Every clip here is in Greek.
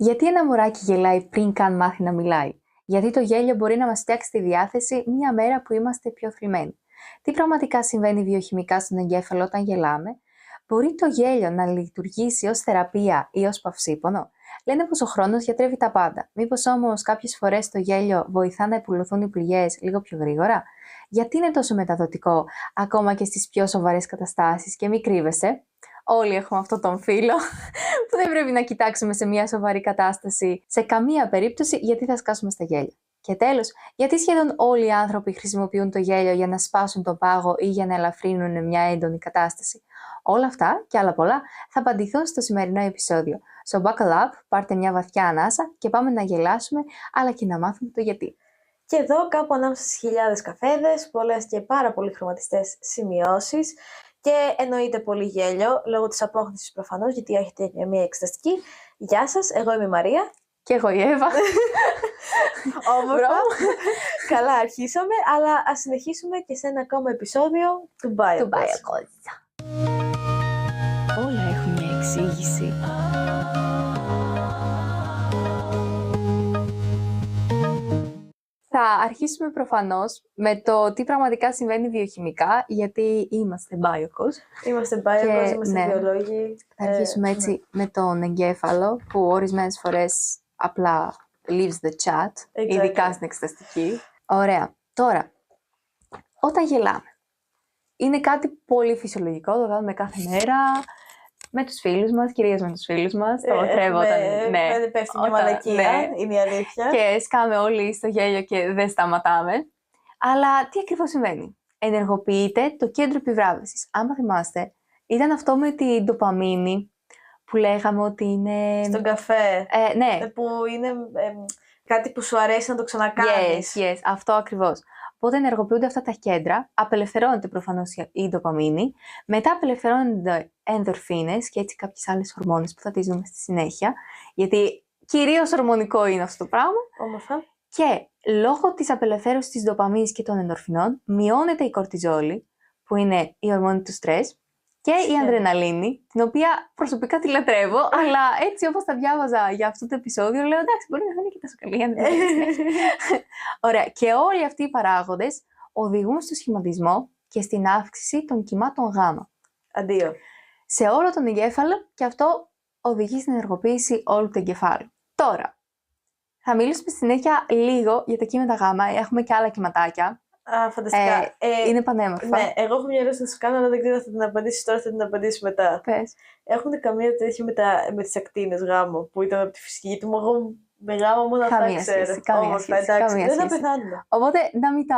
Γιατί ένα μωράκι γελάει πριν καν μάθει να μιλάει? Γιατί το γέλιο μπορεί να μας φτιάξει τη διάθεση μια μέρα που είμαστε πιο θλιμμένοι? Τι πραγματικά συμβαίνει βιοχημικά στον εγκέφαλο όταν γελάμε? Μπορεί το γέλιο να λειτουργήσει ως θεραπεία ή ως παυσίπονο? Λένε πως ο χρόνος γιατρεύει τα πάντα. Μήπως όμως κάποιες φορές το γέλιο βοηθά να επουλωθούν οι πληγές λίγο πιο γρήγορα? Γιατί είναι τόσο μεταδοτικό ακόμα και στις πιο σοβαρές καταστάσεις και μη κρύβεσαι? Όλοι έχουμε αυτόν τον φίλο που δεν πρέπει να κοιτάξουμε σε μια σοβαρή κατάσταση σε καμία περίπτωση, γιατί θα σκάσουμε στα γέλια. Και τέλος, γιατί σχεδόν όλοι οι άνθρωποι χρησιμοποιούν το γέλιο για να σπάσουν τον πάγο ή για να ελαφρύνουν μια έντονη κατάσταση? Όλα αυτά και άλλα πολλά θα απαντηθούν στο σημερινό επεισόδιο. So buckle up, πάρτε μια βαθιά ανάσα και πάμε να γελάσουμε, αλλά και να μάθουμε το γιατί. Και εδώ, κάπου ανάμεσα στις χιλιάδες καφέδες, πολλές και πάρα πολύ χρωματιστές σημειώσεις και εννοείται πολύ γέλιο, λόγω της απόκτησης προφανώς, γιατί έχετε μια εξεταστική. Γεια σας, εγώ είμαι η Μαρία. Και εγώ η Εύα. Όμορφα. Καλά, αρχίσαμε, αλλά ας συνεχίσουμε και σε ένα ακόμα επεισόδιο του BioCoach. Όλα έχουν μια εξήγηση. Θα αρχίσουμε προφανώς με το τι πραγματικά συμβαίνει βιοχημικά, γιατί είμαστε BioCoach. Είμαστε BioCoach, είμαστε βιολόγοι. Θα αρχίσουμε έτσι με τον εγκέφαλο, που ορισμένες φορές απλά leaves the chat, ειδικά στην εξεταστική. Ωραία. Τώρα, όταν γελάμε, είναι κάτι πολύ φυσιολογικό, το κάνουμε κάθε μέρα, με τους φίλους μας, κυρίως με τους φίλους μας. Το λατρεύω όταν πέφτει μια μαλακία, είναι η αλήθεια. Και σκάμε όλοι στο γέλιο και δεν σταματάμε. Αλλά τι ακριβώς συμβαίνει? Ενεργοποιείται το κέντρο επιβράβευσης. Άμα θυμάστε, ήταν αυτό με την ντοπαμίνη που λέγαμε ότι είναι... Στον καφέ. Ναι. Που είναι κάτι που σου αρέσει να το ξανακάνεις. Yes, αυτό ακριβώς. Οπότε ενεργοποιούνται αυτά τα κέντρα, απελευθερώνεται προφανώς η ντοπαμίνη, μετά απελευθερώνονται ενδορφίνες και έτσι κάποιες άλλες ορμόνες που θα τις δούμε στη συνέχεια, γιατί κυρίως ορμονικό είναι αυτό το πράγμα. Όμορφα. Και λόγω της απελευθέρωσης της ντοπαμίνης και των ενδορφινών, μειώνεται η κορτιζόλη, που είναι η ορμόνη του στρες, και η αδρεναλίνη, την οποία προσωπικά τη λατρεύω, αλλά έτσι όπως τα διάβαζα για αυτό το επεισόδιο, λέω εντάξει, μπορεί να είναι και τόσο καλή. Ωραία. Και όλοι αυτοί οι παράγοντες οδηγούν στο σχηματισμό και στην αύξηση των κυμάτων γάμα. Αντίο. Σε όλο τον εγκέφαλο, και αυτό οδηγεί στην ενεργοποίηση όλου του εγκεφάλου. Τώρα, θα μιλήσουμε στη συνέχεια λίγο για τα κύματα γάμα. Έχουμε και άλλα κυματάκια. Φανταστικά. Είναι πανέμορφα. Ναι, εγώ έχω μια ερώτηση να σου κάνω, αλλά δεν ξέρω αν θα την απαντήσεις τώρα, θα την απαντήσεις μετά. Πες. Έχουν καμία τέτοια με τις ακτίνες γάμο που ήταν από τη φυσική του? Εγώ με γάμο μόνο αυτά ξέρω. Καμία σχέση. Δεν θα πεθάνουμε. Οπότε να μην τα...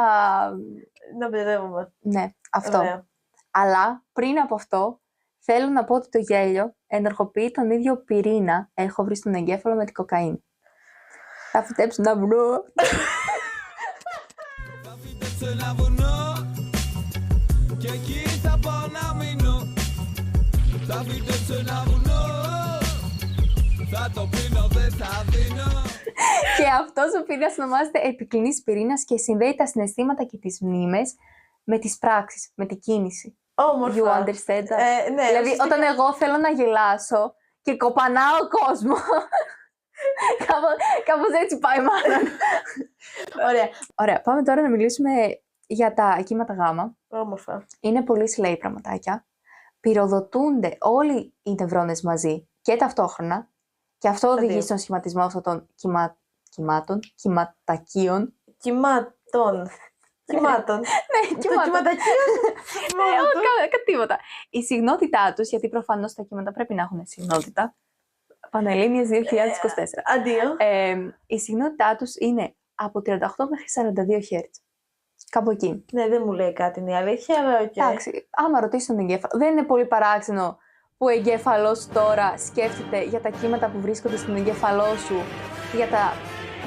Να μπερδεύουμε. Ναι, αυτό. Ωραία. Αλλά πριν από αυτό, θέλω να πω ότι το γέλιο ενεργοποιεί τον ίδιο πυρήνα, έχω βρει στον εγκέφαλο, με την κοκαίνη. Θα φυτέψω ένα βουνό. Θα φυτέψω ένα βουνό και εκεί θα πάω να μείνω. Θα φυτέψω ένα βουνό, θα το πίνω, δεν θα δίνω. Και αυτός ο πυρήνας ονομάζεται επικλινής πυρήνας και συνδέει τα συναισθήματα και τις μνήμες με τις πράξεις, με την κίνηση. Όμορφα. You understand that? Ναι, δηλαδή, όταν εγώ θέλω να γελάσω και κοπανάω κόσμο, κάπως έτσι πάει μάλλον. Ωραία, πάμε τώρα να μιλήσουμε για τα κύματα γάμα. Όμορφα. Είναι πολύ σλέι πραγματάκια. Πυροδοτούνται όλοι οι νευρώνες μαζί και ταυτόχρονα, και αυτό οδηγεί στον σχηματισμό αυτών των κυματακίων. Κυματακίων. Ναι, κάτι τίποτα. Η συχνότητά τους, γιατί προφανώς τα κύματα πρέπει να έχουν συχνότητα. Πανελλήνιες 2024. Αντίο. Η συχνότητά τους είναι από 38 μέχρι 42 Hz. Κάπου εκεί. Ναι, δεν μου λέει κάτι, είναι η αλήθεια, αλλά οκ. Εντάξει, άμα ρωτήσεις τον εγκέφαλο, δεν είναι πολύ παράξενο που ο εγκέφαλος τώρα σκέφτεται για τα κύματα που βρίσκονται στον εγκέφαλό σου, για τα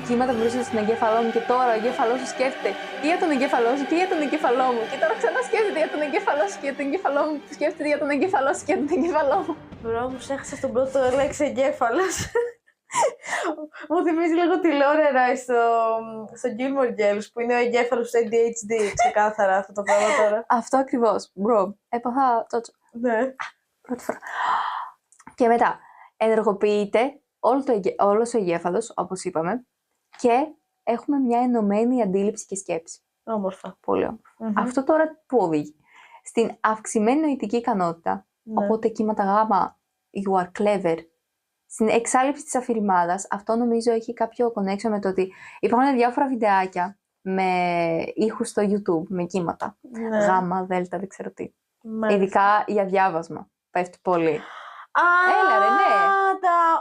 κύματα που βρίσκονται στον εγκέφαλό μου, και τώρα ο εγκέφαλός σου σκέφτεται και για τον εγκέφαλό σου και για τον εγκέφαλό μου, και τώρα ξανά σκέφτεται για τον εγκέφαλό σου και για τον εγκέφαλό μου, που σκέφτεται για τον εγκέφαλό σου και για τον εγκέφαλό μου. Μπρο, μου έχασα τον πρώτο λέξη εγκέφαλος. Μου θυμίζει λίγο τη Λόρερα στο Gilmore Girls, που είναι ο εγκέφαλος του ADHD, ξεκάθαρα αυτό το πράγμα τώρα. Αυτό ακριβώς. Μπρο, έπαθα τσότσο. Ναι. Πρώτη φορά. Και μετά, ενεργοποιείται όλος ο εγκέφαλος, όπως είπαμε, και έχουμε μια ενωμένη αντίληψη και σκέψη. Όμορφα. Πολύ όμορφα. Αυτό τώρα που οδηγεί? Στην αυξημένη νοητική ικανότητα, οπότε κύματα γάμα, you are clever. Στην εξάλληψη της αφηρημάδας, αυτό νομίζω έχει κάποιο connection με το ότι υπάρχουν διάφορα βιντεάκια με ήχους στο YouTube, με κύματα. Γάμα, δέλτα, δεν ξέρω τι. Ειδικά για διάβασμα. Πέφτει πολύ. Έλα ρε, ναι.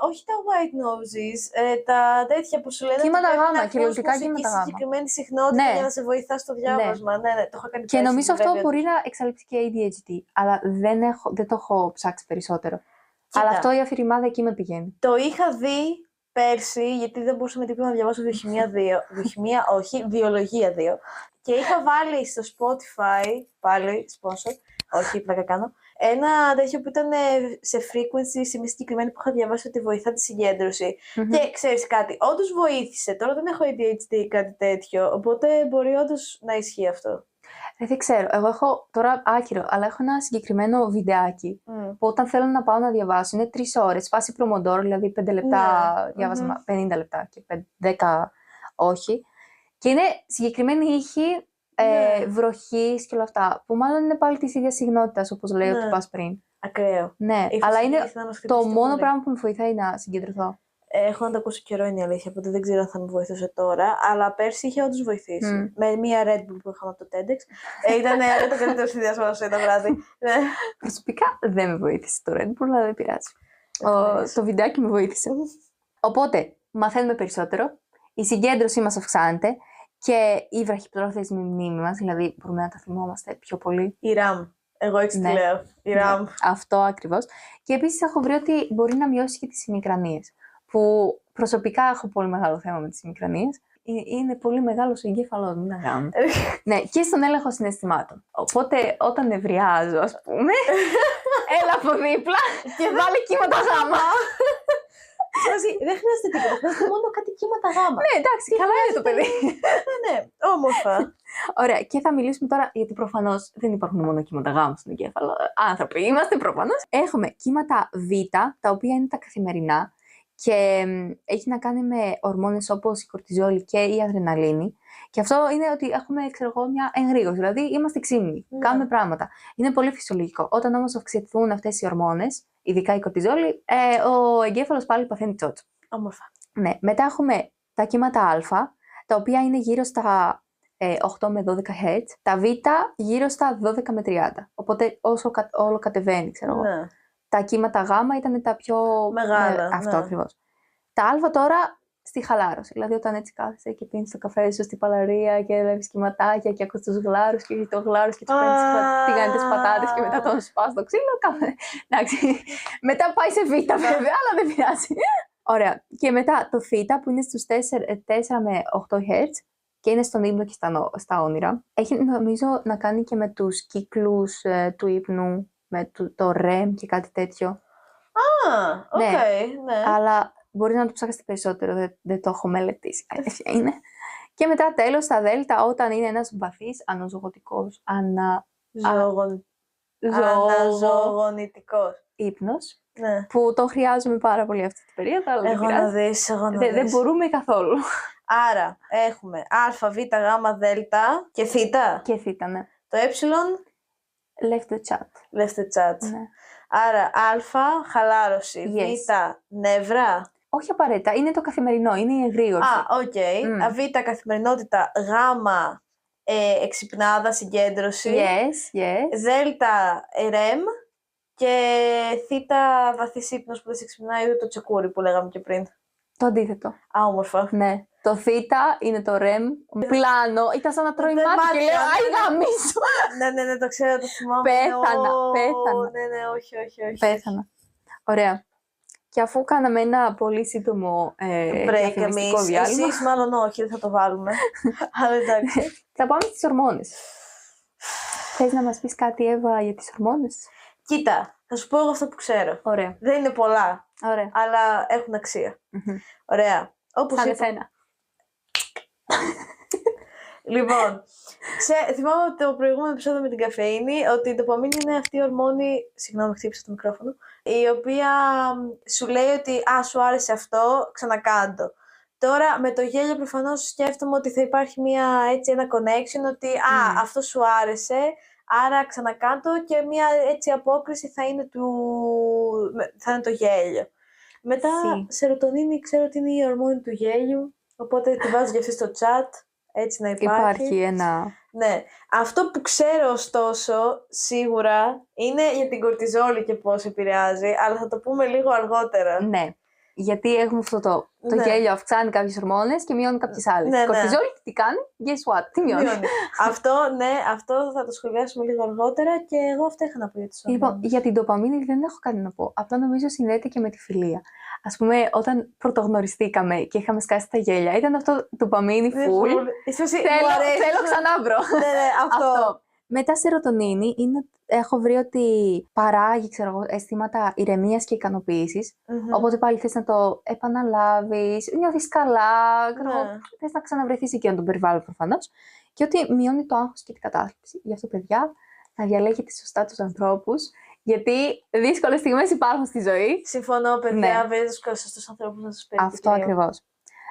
Όχι τα white noses, τα τέτοια που σου λένε. Κύματα γάμα, κυριολεκτικά κύματα γάμα. Συγκεκριμένη συχνότητα για να σε βοηθά στο διάβασμα. Ναι, το έχω κάνει. Και νομίζω αυτό μπορεί να εξαλείψει και ADHD, αλλά δεν το έχω ψάξει περισσότερο. Αλλά αυτό η αφηρημάδα εκεί με πηγαίνει. Το είχα δει πέρσι, γιατί δεν μπορούσα με τίποτα να διαβάσω βιολογία 2. Και είχα βάλει στο Spotify, πάλι sponsor, όχι, πλάκα κάνω, ένα τέτοιο που ήταν σε frequency, σε μια συγκεκριμένη που είχα διαβάσει ότι βοηθά τη συγκέντρωση. Και ξέρεις κάτι, όντως βοήθησε. Τώρα δεν έχω ADHD ή κάτι τέτοιο, οπότε μπορεί όντως να ισχύει αυτό. Δεν ξέρω. Εγώ έχω τώρα άκυρο, αλλά έχω ένα συγκεκριμένο βιντεάκι που όταν θέλω να πάω να διαβάσω είναι 3 ώρες. Φάση προμοντόρο, δηλαδή 5 λεπτά διάβασμα, 50 λεπτά και 10 όχι. Και είναι συγκεκριμένη ήχη βροχής και όλα αυτά. Που μάλλον είναι πάλι τη ίδια συγνότητας, όπως λέει ότι πας πριν. Ακραίο. Ναι, αλλά είναι το μόνο πράγμα που με βοηθάει να συγκεντρωθώ. Έχω να το ακούσω καιρό, είναι η αλήθεια, οπότε δεν ξέρω αν θα με βοηθούσε τώρα. Αλλά πέρσι είχε όντως βοηθήσει. Με μία Red Bull που είχαμε από το TEDx. Ήταν το καλύτερο συνδυασμό ένα βράδυ. Προσωπικά δεν με βοήθησε το Red Bull, αλλά δεν πειράζει. Το βιντεάκι με βοήθησε. Οπότε, μαθαίνουμε περισσότερο. Η συγκέντρωσή μας αυξάνεται και η βραχυπρόθεσμη μνήμη μας, δηλαδή μπορούμε να τα θυμόμαστε πιο πολύ. Η RAM. Εγώ έτσι τη λέω. Η RAM. Ναι, αυτό ακριβώς. Και επίσης έχω βρει ότι μπορεί να μειώσει και τις ημικρανίες. Που προσωπικά έχω πολύ μεγάλο θέμα με τις ημικρανίες. Είναι πολύ μεγάλος ο εγκέφαλός μου, να κάνω. Ναι, και στον έλεγχο συναισθημάτων. Οπότε όταν νευριάζω, ας πούμε, έλα από δίπλα και βάλε κύματα γάμα. Δεν χρειάζεται τίποτα, χρειάζεται μόνο κάτι κύματα γάμα. Ναι, εντάξει, καλά είναι το παιδί. Ναι, όμορφα. Ωραία, και θα μιλήσουμε τώρα, γιατί προφανώς δεν υπάρχουν μόνο κύματα γάμα στον εγκέφαλο. Άνθρωποι είμαστε προφανώς. Έχουμε κύματα Β, τα οποία είναι τα καθημερινά. Και έχει να κάνει με ορμόνες όπως η κορτιζόλη και η αδρεναλίνη. Και αυτό είναι ότι έχουμε, ξέρω εγώ, μια εγρήγορση. Δηλαδή είμαστε ξύμνοι, κάνουμε πράγματα. Είναι πολύ φυσιολογικό. Όταν όμως αυξηθούν αυτές οι ορμόνες, ειδικά η κορτιζόλη, ο εγκέφαλος πάλι παθαίνει τσότσο. Όμορφα. Ναι. Μετά έχουμε τα κύματα Α, τα οποία είναι γύρω στα 8 με 12 Hz. Τα Β γύρω στα 12 με 30. Οπότε όσο όλο κατεβαίνει, ξέρω εγώ. Ναι. Τα κύματα Γ ήταν τα πιο μεγάλα. Αυτό ακριβώς. Τα Α τώρα στη χαλάρωση. Δηλαδή, όταν έτσι κάθεσαι και πίνεις το καφέ σου στην παλαρία και βλέπεις κυματάκια και ακούς τους γλάρους και το γλάρος και τους παίρνεις τηγανιτές πατάτες και μετά τον σπάς το ξύλο. Εντάξει. Μετά πάει σε Β, βέβαια, αλλά δεν πειράζει. Ωραία. Και μετά το Θ που είναι στους 4 με 8 Hz και είναι στον ύπνο και στα όνειρα. Έχει νομίζω να κάνει και με τους κύκλους του ύπνου, με το REM και κάτι τέτοιο. Οκ, ναι. Αλλά μπορεί να το ψάξετε περισσότερο, δεν το έχω μελετήσει. Αλήθεια είναι. Και μετά τέλος τα δέλτα, όταν είναι ένας βαθύς αναζωογονητικός αναζωογονητικός ύπνος, ναι. Που το χρειάζομαι πάρα πολύ αυτή την περίοδο, αλλά δεν μπορούμε καθόλου. Άρα έχουμε α, β, γ, δ και θ. Και θ, ναι. Το ε left the chat. Left the chat. Ναι. Άρα α, χαλάρωση, β, νεύρα. Όχι απαραίτητα, είναι το καθημερινό, είναι η εγρήγορση. Οκ. Β, καθημερινότητα, γ, εξυπνάδα, συγκέντρωση. Yes. Δ, REM. Και θ, βαθύς ύπνος που δεν σε ξυπνάει ούτε το τσεκούρι που λέγαμε και πριν. Το αντίθετο. Όμορφα. Ναι. Το θ είναι το REM. Πλάνο. Ήταν σαν να τρώει μάτι και λέω «Άι γαμίσου». Ναι, το ξέρω, το θυμάμαι. Πέθανα. Ναι, όχι. Πέθανα. Ωραία. Και αφού κάναμε ένα πολύ σύντομο διαφημιστικό διάλειμμα. Εσείς μάλλον όχι, δεν θα το βάλουμε. Αλλά εντάξει. Θα πάμε στις ορμόνες. Θες να μας πεις κάτι, Εύα, για τις ορμόνες? Κοίτα, θα σου πω εγώ αυτό που ξέρω. Ωραία. Δεν είναι πολλά, ωραία. Αλλά έχουν αξία. Ωραία. Όπως σαν εσένα. Λοιπόν, θυμάμαι το προηγούμενο επεισόδιο με την καφεΐνη ότι η ντοπαμίνη είναι αυτή η ορμόνη. Συγγνώμη, χτύπησα το μικρόφωνο. η οποία σου λέει ότι σου άρεσε αυτό, ξανακάντο. Τώρα με το γέλιο προφανώς σκέφτομαι ότι θα υπάρχει ένα connection ότι αυτό σου άρεσε, άρα ξανακάντο και μια έτσι απόκριση θα είναι το γέλιο. Μετά σερωτονίνη ξέρω ότι είναι η ορμόνη του γέλιου, οπότε τη βάζω και αυτή στο chat, έτσι να υπάρχει. Υπάρχει ένα... Ναι. Αυτό που ξέρω ωστόσο σίγουρα είναι για την κορτιζόλη και πώς επηρεάζει, αλλά θα το πούμε λίγο αργότερα. Ναι. Γιατί έχουμε αυτό το γέλιο αυξάνει κάποιες ορμόνες και μειώνει κάποιες άλλες. Ναι, Η κορτιζόλη τι κάνει, guess what, τι μειώνει. Αυτό θα το σχολιάσουμε λίγο αργότερα και εγώ αυτά είχα να πω για τις ορμόνες. Λοιπόν, για την ντοπαμίνη δεν έχω κάτι να πω. Απλά νομίζω συνδέεται και με τη φιλία. Ας πούμε, όταν πρωτογνωριστήκαμε και είχαμε σκάσει τα γέλια, ήταν αυτό ντοπαμίνη full. Θέλω ξανά βρω. Ναι, αυτό. Μετά σερωτονίνη έχω βρει ότι παράγει αισθήματα ηρεμίας και ικανοποίησης. Οπότε πάλι θες να το επαναλάβεις, νιώθεις καλά, θες να ξαναβρεθείς εκεί τον περιβάλλον προφανώς. Και ότι μειώνει το άγχος και την κατάθλιψη. Γι' αυτό, παιδιά, να διαλέγετε σωστά τους ανθρώπους. Γιατί δύσκολες στιγμές υπάρχουν στη ζωή. Συμφωνώ, παιδιά, βρείτε σωστούς ανθρώπους να σας περιπτύουν. Αυτό ακριβώς.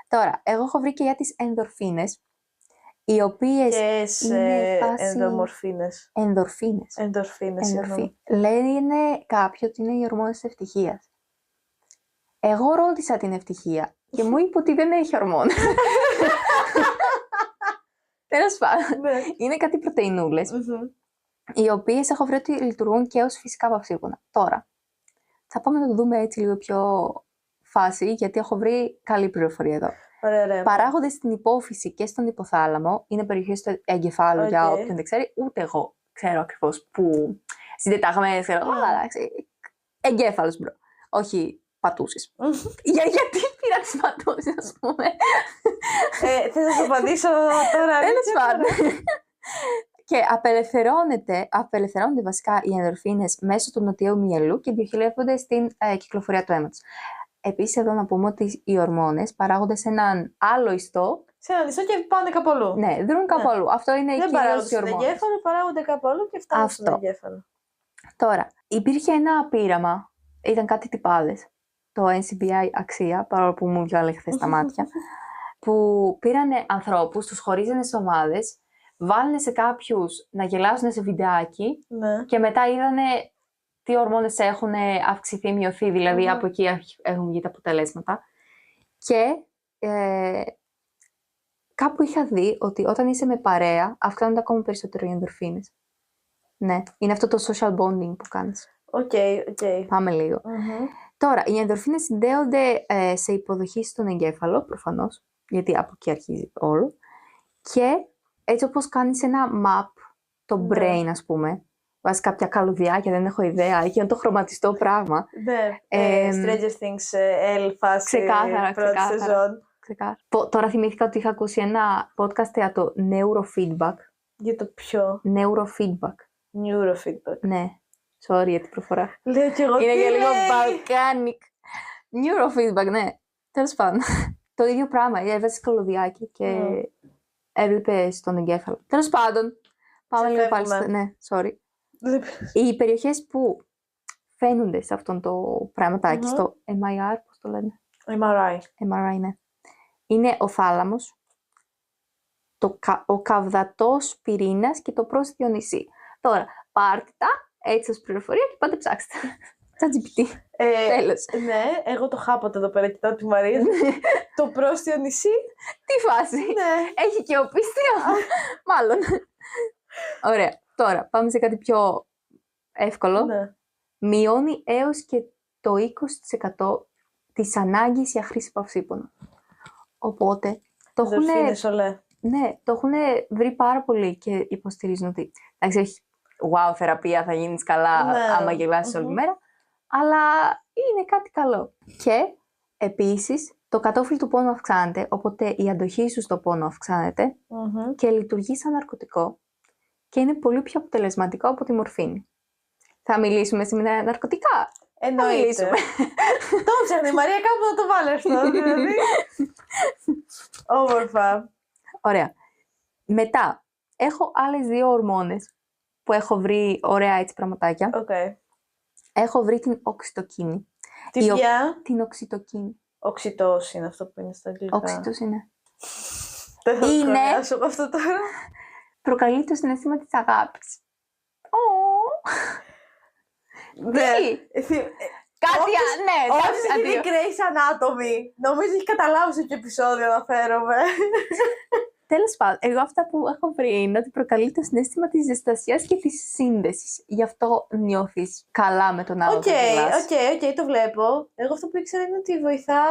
Τώρα, εγώ έχω βρει και για τις ενδορφίνες, οι οποίες είναι φάση... Ενδορφίνες. Λένε κάποιοι ότι είναι οι ορμόνες της ευτυχίας. Εγώ ρώτησα την ευτυχία και μου είπε ότι δεν έχει ορμόνες. Τέλος πάντων, είναι κάτι πρωτεϊνούλες, οι οποίες έχω βρει ότι λειτουργούν και ως φυσικά παυσίπονα. Τώρα, θα πάμε να το δούμε έτσι λίγο πιο φάση, γιατί έχω βρει καλή πληροφορία εδώ. Ωραία. Παράγονται στην υπόφυση και στον υποθάλαμο, είναι περιοχές του εγκεφάλου για όποιον δεν ξέρει, ούτε εγώ ξέρω ακριβώς που συντεταγμένες, ξέρω, εγκέφαλος μπρο, όχι πατούσες. Γιατί πήρα τις πατούσες, ας πούμε. Θες να σου απαντήσω τώρα. Τέλος πάντων. Και απελευθερώνονται βασικά οι ενδορφίνες μέσω του νοτιαίου μυελού και διοχετεύονται στην κυκλοφορία του αίματος. Επίσης, εδώ να πούμε ότι οι ορμόνες παράγονται σε έναν άλλο ιστό. Σε έναν ιστό και πάνε κάπου αλλού. Ναι, δρούν κάπου αλλού. Αυτό είναι δεν κυρίως οι ορμόνες. Δεν παράγονται στον εγκέφαλο, παράγονται κάπου αλλού και φτάνουν στον εγκέφαλο. Τώρα, υπήρχε ένα πείραμα, ήταν κάτι τυπάδες, το NCBI αξία, παρόλο που μου διάλεγε χθες τα μάτια, που πήρανε ανθρώπους, τους χωρίζανε σε ομάδες, βάλανε σε κάποιους να γελάσουν σε βιντεάκι και μετά είδανε τι ορμόνες έχουν αυξηθεί, μειωθεί, δηλαδή από εκεί έχουν βγει τα αποτελέσματα. Και κάπου είχα δει ότι όταν είσαι με παρέα, αυξάνονται ακόμα περισσότερο οι ενδορφίνες. Ναι, είναι αυτό το social bonding που κάνεις. Οκ. Πάμε λίγο. Τώρα, οι ενδορφίνες συνδέονται σε υποδοχή στον εγκέφαλο, προφανώς, γιατί από εκεί αρχίζει όλο. Και έτσι όπως κάνεις ένα map, το brain ας πούμε, βάζεις κάποια καλουδιάκια, δεν έχω ιδέα, εκεί είναι το χρωματιστό πράγμα. Ναι, Stranger Things, φάση, ξεκάθαρα. σεζόν. Τώρα θυμήθηκα ότι είχα ακούσει ένα podcast για το neurofeedback. Για το ποιο? Neurofeedback. Ναι, sorry για την προφορά. Λέω κι εγώ. Είναι και λίγο Balkanic. Neurofeedback, ναι. Τέλος πάντων. Το ίδιο πράγμα, έβαζες καλωδιάκι και έβλεπες τον εγκέφαλο. Τέλος πάντων, πάμε λίγο πάλι στο... Ναι, sorry. Οι περιοχές που φαίνονται σε αυτόν το πραγματάκι, στο MIR, πώς το λένε? MRI, ναι. Είναι ο θάλαμος, ο καυδατός πυρήνας και το πρόσθετο νησί. Τώρα, πάρτε τα έτσι ως πληροφορία και πάτε ψάξτε. ChatGPT. Τέλος. Ναι, εγώ το χάποτε εδώ πέρα, κοιτάω τη Μαρία. Το πρόστιο νησί. Τι φάση. Ναι. Έχει και οπίστιο. Μάλλον. Ωραία. Τώρα, πάμε σε κάτι πιο εύκολο. Ναι. Μειώνει έως και το 20% της ανάγκης για χρήση παυσίπονων. Οπότε, το έχουν βρει πάρα πολύ και υποστηρίζουν ότι όχι, wow, θεραπεία, θα γίνεις καλά άμα γελάσεις όλη μέρα, αλλά είναι κάτι καλό. Και επίσης, το κατόφλι του πόνου αυξάνεται, οπότε η αντοχή σου στο πόνο αυξάνεται και λειτουργεί σαν ναρκωτικό και είναι πολύ πιο αποτελεσματικό από τη μορφίνη. Θα μιλήσουμε σήμερα ναρκωτικά. Εννοείται. Το ψάχνει η Μαρία, κάπου να το βάλει αυτό, δηλαδή. Όμορφα. Ωραία. Μετά, έχω άλλες 2 ορμόνες που έχω βρει ωραία έτσι πραγματάκια. Έχω βρει την οξυτοκίνη. Τι πια? Την οξυτοκίνη. Οξυτός είναι αυτό που είναι στα αγγλικά. Όξιτος είναι. Δεν θα Είναι- σχολιάσω από αυτό τώρα. Προκαλεί το συναίσθημα της αγάπης. Ναι. Κάτι, ναι, εντάξει, Όχι αντίο. είναι Grey's Anatomy. Νομίζω έχει καταλάβει σε ποιο επεισόδιο αναφέρομαι. Τέλος πάντων, εγώ αυτά που έχω βρει είναι ότι προκαλεί το συναίσθημα της ζεστασιάς και της σύνδεσης. Γι' αυτό νιώθεις καλά με τον άλλο Οκ, που γελάς. οκ, το βλέπω. Εγώ αυτό που ήξερα είναι ότι βοηθά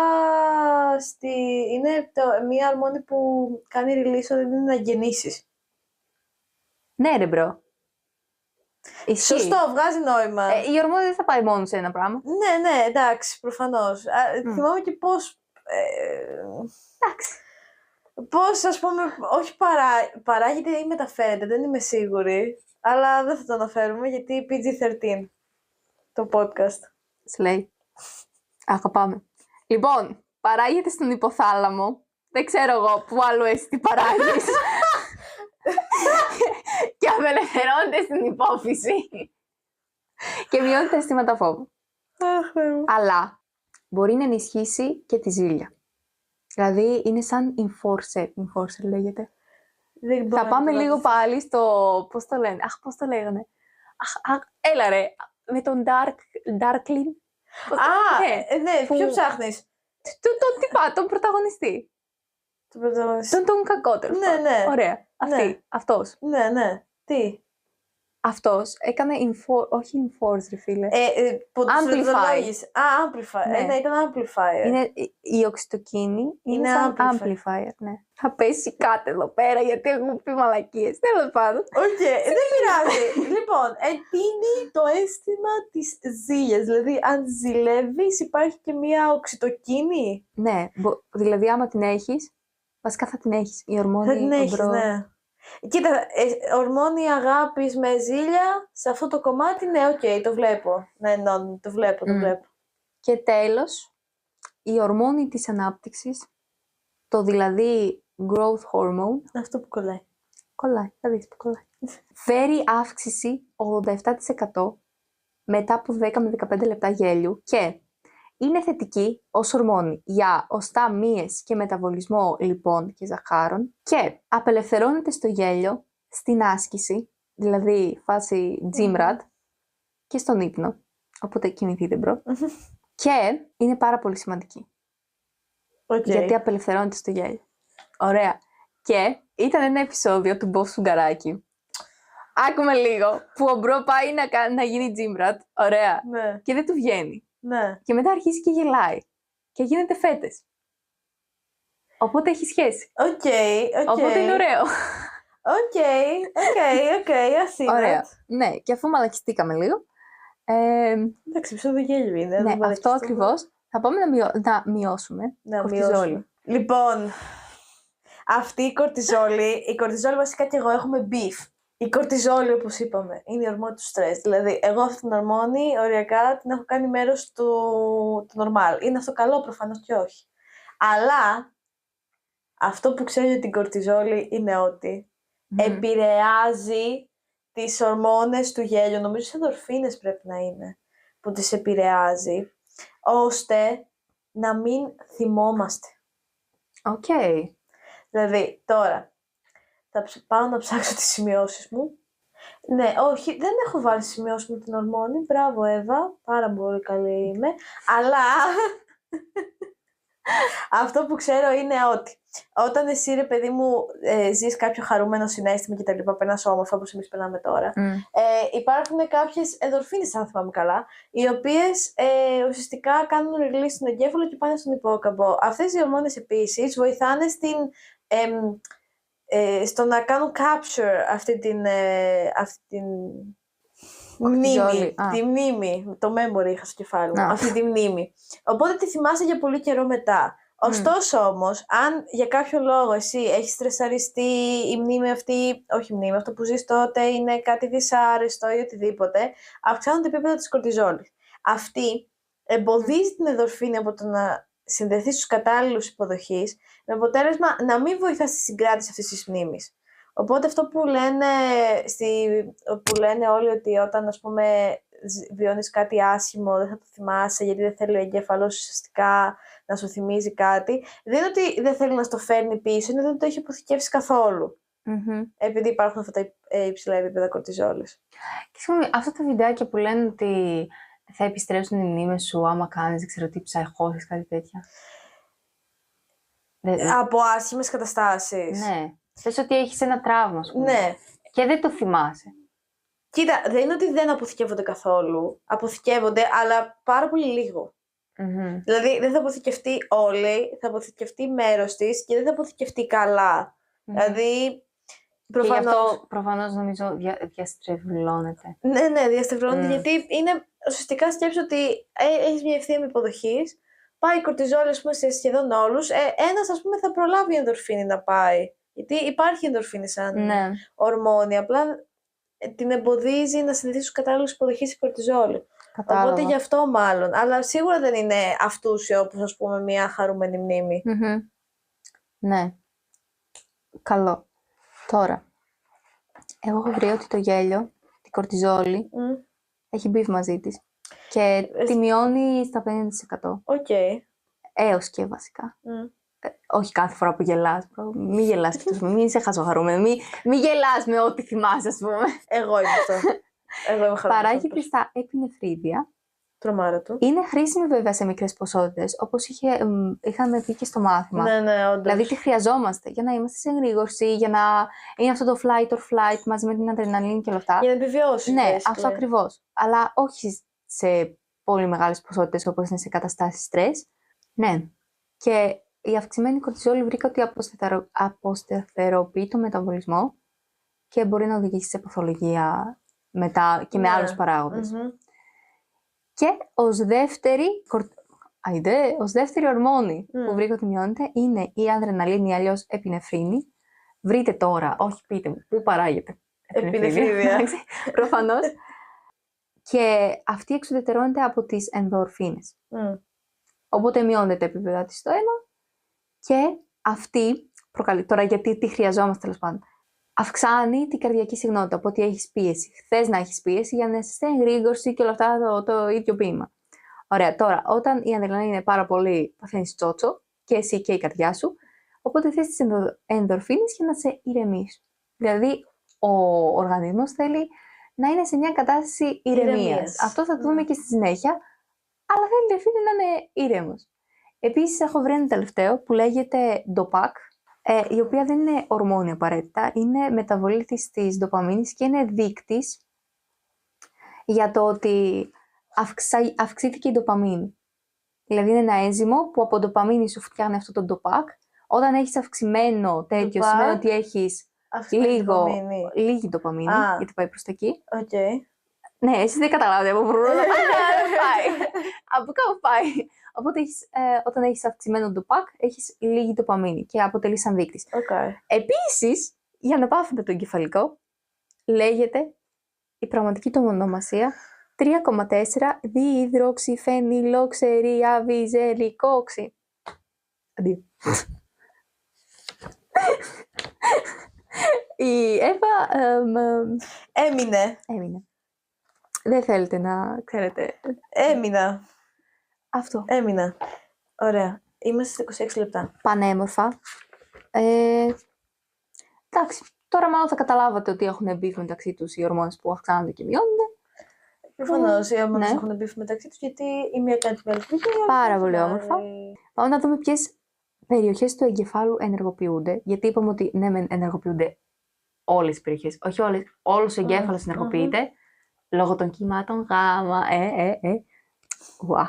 είναι μία ορμόνη που κάνει release όταν είναι να γεννήσεις. Ναι, ρε μπρο. Ισχύει. Σωστό, βγάζει νόημα. Η ορμόνη δεν θα πάει μόνο σε ένα πράγμα. Ναι, εντάξει, προφανώς. Θυμάμαι και πώς... Εντάξει. Πώς, ας πούμε, όχι παράγεται ή μεταφέρεται, δεν είμαι σίγουρη. Αλλά δεν θα το αναφέρουμε γιατί PG-13 το podcast. Σλέι. Αγαπάμε. Λοιπόν, παράγεται στον υποθάλαμο. Δεν ξέρω εγώ που άλλο εσύ τι παράγεις. Και απελευθερώνεται στην υπόφυση. Και μειώνει τα αισθήματα φόβου. Αχ, Θεέ μου. Αλλά μπορεί να ενισχύσει και τη ζήλια. Δηλαδή είναι σαν enforcer λέγεται. Δεν μπορώ Θα να πάμε το λίγο φανταστώ. πάλι στο. Πώς το λένε. Πώς το λέγανε. Έλα ρε. Με τον Darkling. Ναι, που- ποιο ψάχνεις. Τον πρωταγωνιστή. Το πρωταγωνιστή. Τον κακό τέλος Ναι, πάντων. ναι. Ωραία. Αυτός. Ναι. Τι. Αυτός έκανε όχι enforce ρε φίλε. Που τους Amplify. λεπτολόγησε. Amplify. Ναι. Ναι, ήταν amplifier. Είναι η οξυτοκίνη. Είναι σαν amplifier. amplifier. Ναι. Θα πέσει κάτι εδώ πέρα γιατί έχω πει μαλακίες. Τέλος πάντων. Οκ, δεν πειράζει. Λοιπόν, εντείνει το αίσθημα της ζήλιας. Δηλαδή, αν ζηλεύεις, υπάρχει και μία οξυτοκίνη. Ναι. Δηλαδή άμα την έχεις, βασικά θα την έχεις. Η ορμόνη. Θα την ο έχεις, μπρο- ναι. Κοίτα, ορμόνη αγάπης με ζήλια, σε αυτό το κομμάτι, ναι, οκ, το βλέπω. Ναι, το βλέπω. Και τέλος, η ορμόνη της ανάπτυξης, το δηλαδή growth hormone, Αυτό που κολλάει. κολλάει, θα δεις που κολλάει. Φέρει αύξηση 87% μετά από 10 με 15 λεπτά γέλιου και είναι θετική ως ορμόνη για οστά μύες και μεταβολισμό λιπών και ζαχάρων και απελευθερώνεται στο γέλιο, στην άσκηση, δηλαδή φάση gym rat και στον ύπνο. Οπότε κινηθείτε μπρο. Και είναι πάρα πολύ σημαντική. Οκ. Γιατί απελευθερώνεται στο γέλιο. Ωραία. Και ήταν ένα επεισόδιο του Bob Σουγκαράκη. Άκουμε λίγο. Που ο μπρο πάει να γίνει gym rat. Ωραία. Ναι, Και δεν του βγαίνει. ναι. Και μετά αρχίζει και γελάει. Και γίνεται φέτες. Οπότε έχει σχέση. Οκ. Οπότε είναι ωραίο. Οκ, Ωραία. I see that. Ναι, και αφού μαλακιστήκαμε λίγο. Εντάξει, επεισόδιο γέλιο είναι. Ναι, δεν αυτό παρακιστούμε. ακριβώς. Θα πάμε να μειώσουμε. Να κορτιζόλη. μειώσουμε. Λοιπόν, αυτή η κορτιζόλη βασικά και εγώ έχουμε beef. Η κορτιζόλη, όπως είπαμε, είναι η ορμόνη του στρες. Δηλαδή, εγώ αυτή την ορμόνη οριακά την έχω κάνει μέρος του normal. Είναι αυτό καλό, προφανώς και όχι. Αλλά αυτό που ξέρει για την κορτιζόλη είναι ότι επηρεάζει τις ορμόνες του γέλιου. Νομίζω σε ενδορφίνες πρέπει να είναι που τις επηρεάζει, ώστε να μην θυμόμαστε. Οκ. Δηλαδή, τώρα, θα πάω να ψάξω τις σημειώσεις μου. Ναι, όχι, δεν έχω βάλει σημειώσεις με την ορμόνη. Μπράβο, Εύα, πάρα πολύ καλή είμαι. Αλλά αυτό που ξέρω είναι ότι όταν εσύ, ρε παιδί μου, ζεις κάποιο χαρούμενο συναίσθημα και τα λοιπά, περνάς όμορφα όπως εμείς περνάμε τώρα, υπάρχουν κάποιες ενδορφίνες, αν θυμάμαι καλά, οι οποίες ουσιαστικά κάνουν release στον εγκέφαλο και πάνε στον υπόκαμπο. Αυτές οι ορμόνες επίσης βοηθάνε στο να κάνουν capture αυτή την μνήμη. Τη μνήμη. Το memory είχα στο κεφάλι μου. Αυτή τη μνήμη. Οπότε τη θυμάσαι για πολύ καιρό μετά. Ωστόσο όμως, αν για κάποιο λόγο εσύ έχεις στρεσαριστεί, η μνήμη αυτή, όχι μνήμη, αυτό που ζεις τότε είναι κάτι δυσάρεστο ή οτιδήποτε, αυξάνονται τα επίπεδα της κορτιζόλης. Αυτή εμποδίζει την ενδορφίνη από το να συνδεθεί στους κατάλληλους υποδοχείς, με αποτέλεσμα να μην βοηθά στη συγκράτηση αυτής της μνήμης. Οπότε αυτό που λένε όλοι ότι όταν, ας πούμε, βιώνεις κάτι άσχημο, δεν θα το θυμάσαι γιατί δεν θέλει ο εγκέφαλος ουσιαστικά να σου θυμίζει κάτι. Δεν είναι ότι δεν θέλει να στο φέρνει πίσω, είναι ότι δεν το έχει αποθηκεύσει καθόλου. Επειδή υπάρχουν αυτά τα υψηλά επίπεδα κορτιζόλης. Και συγγνώμη, αυτά τα βιντεάκια που λένε ότι θα επιστρέψουν οι μνήμες σου άμα κάνεις, δεν ξέρω τι, ψυχώσεις, κάτι τέτοια. Από άσχημες καταστάσεις. Ναι. Θες ότι έχεις ένα τραύμα, ας πούμε. Ναι. Και δεν το θυμάσαι. Κοίτα, δεν είναι ότι δεν αποθηκεύονται καθόλου. Αποθηκεύονται, αλλά πάρα πολύ λίγο. Δηλαδή, δεν θα αποθηκευτεί όλη, θα αποθηκευτεί μέρος της και δεν θα αποθηκευτεί καλά. Δηλαδή, προφανώς... Και γι' αυτό προφανώς νομίζω διαστρεβλώνεται. Ναι, διαστρεβλώνεται, γιατί είναι ουσιαστικά σκέψη ότι έχεις μια ευθύνη υποδοχής, πάει η κορτιζόλη, ας πούμε, σε σχεδόν όλους. Ένας, ας πούμε, θα προλάβει η ενδορφίνη να πάει. Γιατί υπάρχει ενδορφίνη σαν ορμόνη, απλά την εμποδίζει να συνδεθεί στους κατάλληλους υποδοχής η κορτιζόλη. Κατάλαβα. Οπότε γι' αυτό μάλλον. Αλλά σίγουρα δεν είναι αυτούσιο όπως, ας πούμε, μια χαρούμενη μνήμη. Ναι. Καλό. Τώρα, εγώ έχω βρει ότι το γέλιο, την κορτιζόλη, έχει μπιφ μαζί της. Και τη μειώνει στα 50%. Οκ. Έως και βασικά. Όχι κάθε φορά που γελάς. Μην γελάς και τόσο. Μην είσαι χαζοχαρούμενη. Μην γελάς με ό,τι θυμάσαι, ας πούμε. Εγώ είμαι αυτό. Εγώ είμαι χαρούμενη. Παράγεται στα επινεφρίδια. Τρομάρα του. Είναι χρήσιμη βέβαια σε μικρές ποσότητες, όπως είχαμε πει και στο μάθημα. Ναι, όντως. Δηλαδή τη χρειαζόμαστε για να είμαστε σε εγρήγορση, για να είναι αυτό το flight or flight μαζί με την αδρεναλίνη και όλα αυτά. Για να επιβιώσει. Ναι, αυτό ακριβώς. Αλλά όχι σε πολύ μεγάλες ποσότητες όπως είναι σε καταστάσεις στρες. Ναι. Και η αυξημένη κορτιζόλη βρήκα ότι αποσταθεροποιεί το μεταβολισμό και μπορεί να οδηγήσει σε παθολογία μετά και με άλλους παράγοντες. Και ως δεύτερη ορμόνη που βρήκα ότι μειώνεται είναι η αδρεναλίνη ή αλλιώς επινεφρίνη. Βρείτε τώρα, όχι πείτε μου, πού παράγεται επινεφρίδια. Προφανώς. Και αυτή εξουδετερώνεται από τις ενδορφίνες. Οπότε μειώνεται τα επίπεδα της στο αίμα και αυτή προκαλεί. Τώρα γιατί τι χρειαζόμαστε τέλος πάντων. Αυξάνει την καρδιακή συχνότητα, οπότε έχεις πίεση. Θες να έχεις πίεση για να είσαι εγρήγορση και όλα αυτά το ίδιο ποίημα. Ωραία, τώρα όταν η αδρεναλίνη είναι πάρα πολύ, παθαίνεις τσότσο και εσύ και η καρδιά σου, οπότε θες τις ενδορφίνες για να σε ηρεμείς. Δηλαδή ο οργανισμός θέλει να είναι σε μια κατάσταση ηρεμίας. Αυτό θα το δούμε και στη συνέχεια, αλλά θέλει η ευθύνη να είναι ήρεμος. Επίσης έχω βρει ένα τελευταίο που λέγεται DOPAC, η οποία δεν είναι ορμόνη απαραίτητα, είναι μεταβολήτης της ντοπαμίνης και είναι δείκτης για το ότι αυξήθηκε η ντοπαμίνη. Δηλαδή είναι ένα ένζυμο που από ντοπαμίνη σου φτιάχνει αυτό το DOPAC. Όταν έχεις αυξημένο τέτοιο, σημαίνει ότι έχεις λίγη ντοπαμίνη, γιατί πάει προς τα εκεί. Ναι, εσείς δεν καταλάβετε από πού πάει. Από κάπου πάει. Οπότε όταν έχεις αυξημένο DOPAC, έχεις λίγη ντοπαμίνη και αποτελεί σαν δείκτης. Επίσης, για να πάθετε το εγκεφαλικό, λέγεται η πραγματική του ονομασία 3,4 διυδροξυφενιλοξεριαβιζελικόξι. Αντίο. Η Εύα έμεινε. Δεν θέλετε να ξέρετε. Έμεινα. Αυτό. Έμεινα. Ωραία. Είμαστε στα 26 λεπτά. Πανέμορφα. Εντάξει. Τώρα μάλλον θα καταλάβατε ότι έχουν μπιφ μεταξύ τους οι ορμόνες που αυξάνονται και μειώνονται. Προφανώς οι ορμόνες έχουν μπιφ μεταξύ τους, γιατί η μία κάνει την άλλη. Πάρα πολύ όμορφα. Πάμε να δούμε ποιες περιοχές του εγκεφάλου ενεργοποιούνται. Γιατί είπαμε ότι ναι, μεν ενεργοποιούνται όλες τις περιοχές. Όχι όλες. Όλος ο εγκέφαλος ενεργοποιείται. Λόγω των κύματων γάμα. Wow.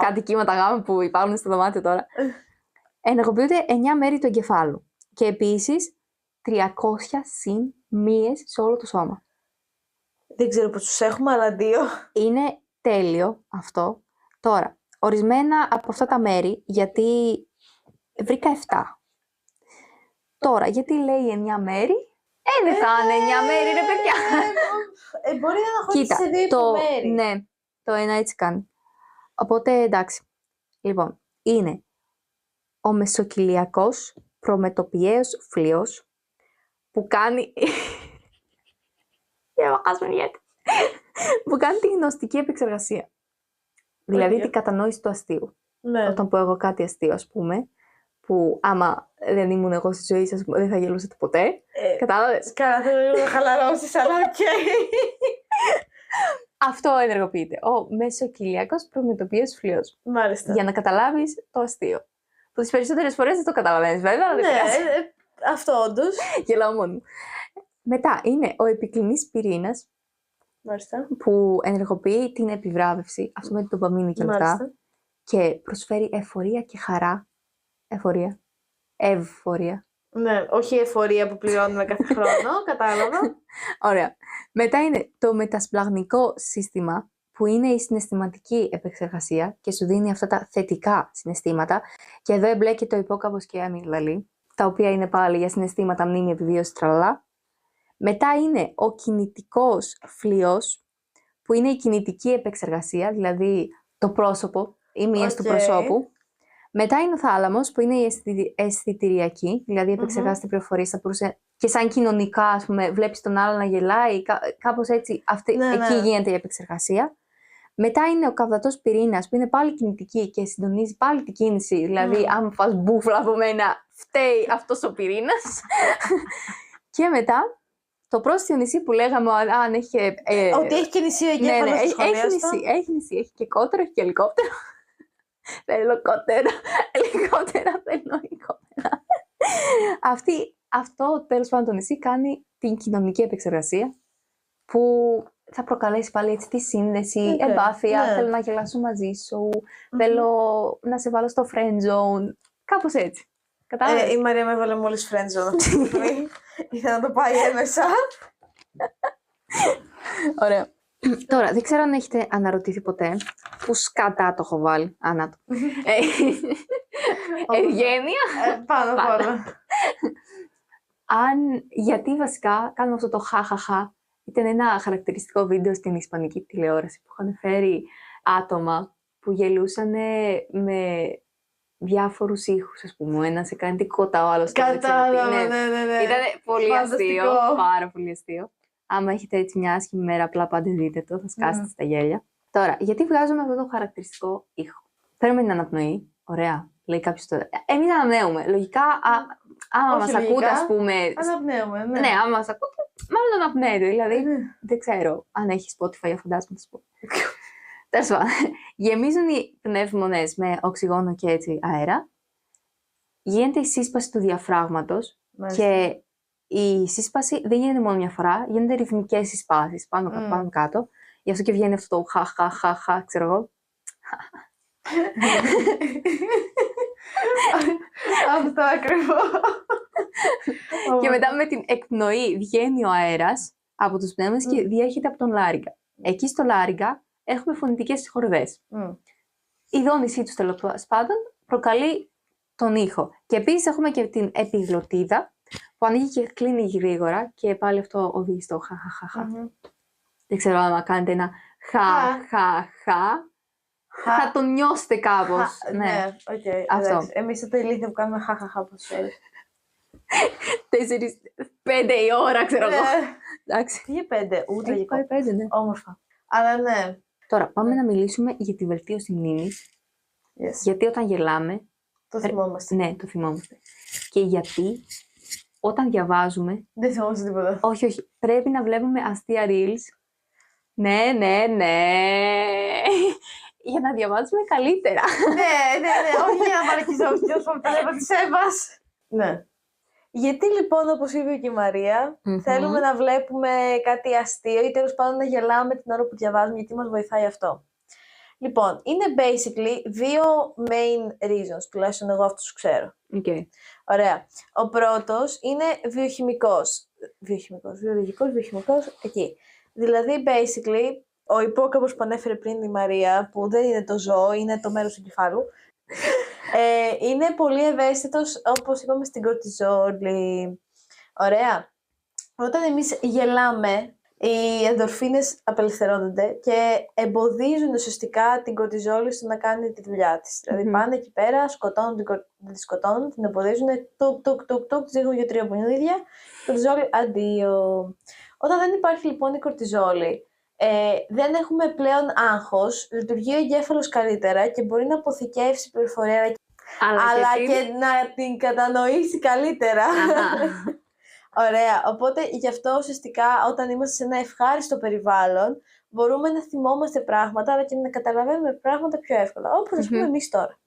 Κάτι κύματα γάμα που υπάρχουν στο δωμάτιο τώρα. Ενεργοποιούνται 9 μέρη του εγκεφάλου. Και επίσης 300 συν μύες σε όλο το σώμα. Δεν ξέρω πώς τους έχουμε, αλλά 2. Είναι τέλειο αυτό. Τώρα, ορισμένα από αυτά τα μέρη, γιατί βρήκα 7. Τώρα, γιατί λέει 9 μέρη, δεν θα είναι 9 μέρη, ρε παιδιά. Μπορεί να χωρίσει σε 2 μέρη. Ναι, το ένα έτσι κάνει. Οπότε, εντάξει. Λοιπόν, είναι ο μεσοκυλιακός προμετωπιαίος φλοιός που κάνει... Για να χάσουμε γιατί. που κάνει τη γνωστική επεξεργασία. Δηλαδή Οκ. την κατανόηση του αστείου. Ναι. Όταν πω εγώ κάτι αστείο, ας πούμε, που άμα δεν ήμουν εγώ στη ζωή σας, δεν θα γελούσατε ποτέ. Κατάλαβες. Καλά, θέλω να χαλαρώσεις, αλλά οκ. Αυτό ενεργοποιείται. Ο μεσοκυλιακός προμετωπίος φλοιός. Μάλιστα. Για να καταλάβεις το αστείο. Που τις περισσότερες φορές δεν το καταλαβαίνεις, βέβαια, αλλά δεν Ναι, πειράζει. αυτό όντως. Γελάω μόνο μου. Μετά είναι ο επικλινής πυρήνας Μάλιστα. που ενεργοποιεί την επιβράβευση, αυτό με την ντοπαμίνη και όλα αυτά, Μάλιστα. και προσφέρει εφορία και χαρά. Ευφορία. Ναι, όχι η εφορία που πληρώνουμε κάθε χρόνο, κατάλαβα. Ωραία. Μετά είναι το μετασπλαγμικό σύστημα, που είναι η συναισθηματική επεξεργασία και σου δίνει αυτά τα θετικά συναισθήματα. Και εδώ εμπλέκεται ο υπόκαμπος και η αμυγδαλή, τα οποία είναι πάλι για συναισθήματα, μνήμη, επιβίωση, τραλά. Μετά είναι ο κινητικός φλοιός, που είναι η κινητική επεξεργασία, δηλαδή το πρόσωπο, η μοίηση του Οκ. προσώπου. Μετά είναι ο θάλαμος, που είναι η αισθητηριακή, δηλαδή επεξεργάζεται πληροφορίες, θα μπορούσε και σαν κοινωνικά, ας πούμε, βλέπεις τον άλλο να γελάει, κάπως έτσι, Ναι, εκεί ναι. γίνεται η επεξεργασία. Μετά είναι ο καυδατός πυρήνας, που είναι πάλι κινητική και συντονίζει πάλι την κίνηση, δηλαδή άμα φας μπούφλα από μένα, φταίει αυτός ο πυρήνας. Και μετά, το πρόστιο νησί που λέγαμε, αν έχει... Ότι έχει και νησί ο ναι, εγκέφαλος ναι, στο σχολείο. έχει νησί, έχει και κότερο, έχει και ελικόπτερο. Θέλω κότερα, ελικόπτερα, θέλω ελικόπτερα. Αυτό τέλος πάντων το νησί κάνει την κοινωνική επεξεργασία που θα προκαλέσει πάλι έτσι τη σύνδεση, Οκ, εμπάθεια, ναι. θέλω να γελάσω μαζί σου, θέλω να σε βάλω στο friend zone, κάπως έτσι. Κατάλαβες. Η Μαρία με έβαλε μόλις friendzone αυτή τη στιγμή. Ήθελα να το πάει έμεσα. Ωραία. Τώρα, δεν ξέρω αν έχετε αναρωτηθεί ποτέ που σκατά το έχω βάλει. Ανάτο. Ευγένεια. Πάνω απ' όλα. Γιατί βασικά κάνουμε αυτό το χαχαχα. Ήταν ένα χαρακτηριστικό βίντεο στην ισπανική τηλεόραση που είχαν φέρει άτομα που γελούσαν με διάφορους ήχους, ας πούμε. Ο ένας έκανε τίποτα, ο άλλος Κατάλαβα, ναι. Ήταν πολύ Φανταστικό. αστείο, πάρα πολύ αστείο. Άμα έχετε έτσι μια άσχημη μέρα, απλά πάτε δείτε το, θα σκάσετε στα γέλια. Τώρα, γιατί βγάζουμε αυτό το χαρακτηριστικό ήχο. Παίρνουμε την αναπνοή, ωραία, λέει κάποιος τώρα. Εμείς αναπνέουμε. Λογικά, άμα Όχι μας λογικά, ακούτε, ας πούμε. Αναπνέουμε, ναι. Ναι, άμα μας ακούτε, μάλλον αναπνέετε. Δηλαδή, Ναι. δεν ξέρω αν έχει Spotify, φαντάζομαι να σου πω. Τέλος πάντων, γεμίζουν οι πνεύμονες με οξυγόνο και έτσι αέρα. Γίνεται η σύσπαση του διαφράγματος. Μάλιστα. Και η σύσπαση δεν γίνεται μόνο μια φορά, γίνονται ρυθμικές συσπάσεις πάνω κάτω. Γι' αυτό και βγαίνει αυτό το χα, ξέρω εγώ. Αυτό ακριβώς. Και μετά με την εκπνοή βγαίνει ο αέρας από τους πνεύμονες και διέρχεται από τον λάριγκα. Εκεί στο λάριγκα έχουμε φωνητικές χορδές. Η δόνησή τους τέλος πάντων προκαλεί τον ήχο. Και επίσης έχουμε και την επιγλωτίδα που ανοίγει και κλείνει γρήγορα και πάλι αυτό οδηγεί στο χαχαχαχα. Δεν ξέρω αν κάνετε ένα χαχαχα. Θα το νιώσετε κάπως. Ναι, οκ. Αυτό. Εμείς το ηλίθιο που κάνουμε χαχαχα, πώς ξέρεις. 4-5 η ώρα, ξέρω εγώ. Εντάξει. Τι για 5, ούτε Έχει για πάει 5, ναι. όμορφα. Αλλά ναι. Τώρα, πάμε να μιλήσουμε για τη βελτίωση μνήμης. Yes. Γιατί όταν γελάμε, Το θυμόμαστε. ναι, το θυμόμαστε. Και γιατί όταν διαβάζουμε, Δεν θυμόμαστε τίποτα. όχι, πρέπει να βλέπουμε αστεία reels. Ναι. Για να διαβάζουμε καλύτερα. ναι, όχι για να μαλακιζόμαστε από τα νεύρα της Εύας. Ναι. Γιατί λοιπόν, όπως είπε και η Μαρία, θέλουμε να βλέπουμε κάτι αστείο ή τέλος πάντων να γελάμε την ώρα που διαβάζουμε, γιατί μας βοηθάει αυτό. Λοιπόν, είναι basically δύο main reasons, τουλάχιστον εγώ αυτούς ξέρω. Okay. Ωραία. Ο πρώτος είναι βιοχημικός, βιοχημικός, εκεί. Δηλαδή, basically, ο υπόκαμπος που ανέφερε πριν η Μαρία, που δεν είναι το ζώο, είναι το μέρος του εγκεφάλου, είναι πολύ ευαίσθητος, όπως είπαμε, στην κορτιζόλη. Ωραία. Όταν εμείς γελάμε, οι ενδορφίνες απελευθερώνονται και εμποδίζουν ουσιαστικά την κορτιζόλη στο να κάνει τη δουλειά της. Δηλαδή πάνε εκεί πέρα, δεν τη σκοτώνουν, την εμποδίζουν, τουκ, της δείχνουν 2-3 πονίδια, κορτιζόλη, αντίο. Όταν δεν υπάρχει λοιπόν η κορτιζόλη, δεν έχουμε πλέον άγχος, λειτουργεί ο εγκέφαλος καλύτερα και μπορεί να αποθηκεύσει πληροφορία αλλά και να την κατανοήσει καλύτερα. Ωραία, οπότε γι' αυτό ουσιαστικά όταν είμαστε σε ένα ευχάριστο περιβάλλον μπορούμε να θυμόμαστε πράγματα αλλά και να καταλαβαίνουμε πράγματα πιο εύκολα, όπως ας πούμε εμείς τώρα.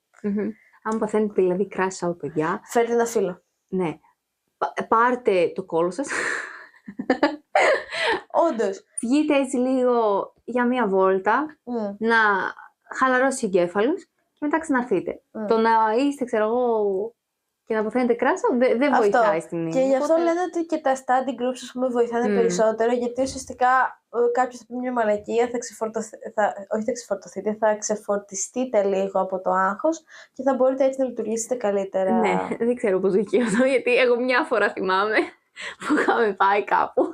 Αν παθαίνετε δηλαδή crash out, παιδιά, Φέρτε ένα φίλο. Ναι, πάρτε το κόλλο σας. Όντως. Βγείτε έτσι λίγο για μία βόλτα, να χαλαρώσει ο εγκέφαλος και μετά ξαναρθείτε. Το να είστε, ξέρω εγώ, και να παθαίνετε κράσα δεν βοηθάει στην μνήμη. Και γι' αυτό λένε ότι και τα study groups, ας πούμε, βοηθάνε περισσότερο, γιατί ουσιαστικά κάποιος θα πει μια μαλακία, θα ξεφορτιστείτε λίγο από το άγχος και θα μπορείτε έτσι να λειτουργήσετε καλύτερα. Ναι, δεν ξέρω πώς βγήκε αυτό, γιατί εγώ μια φορά θυμάμαι που είχαμε πάει κάπου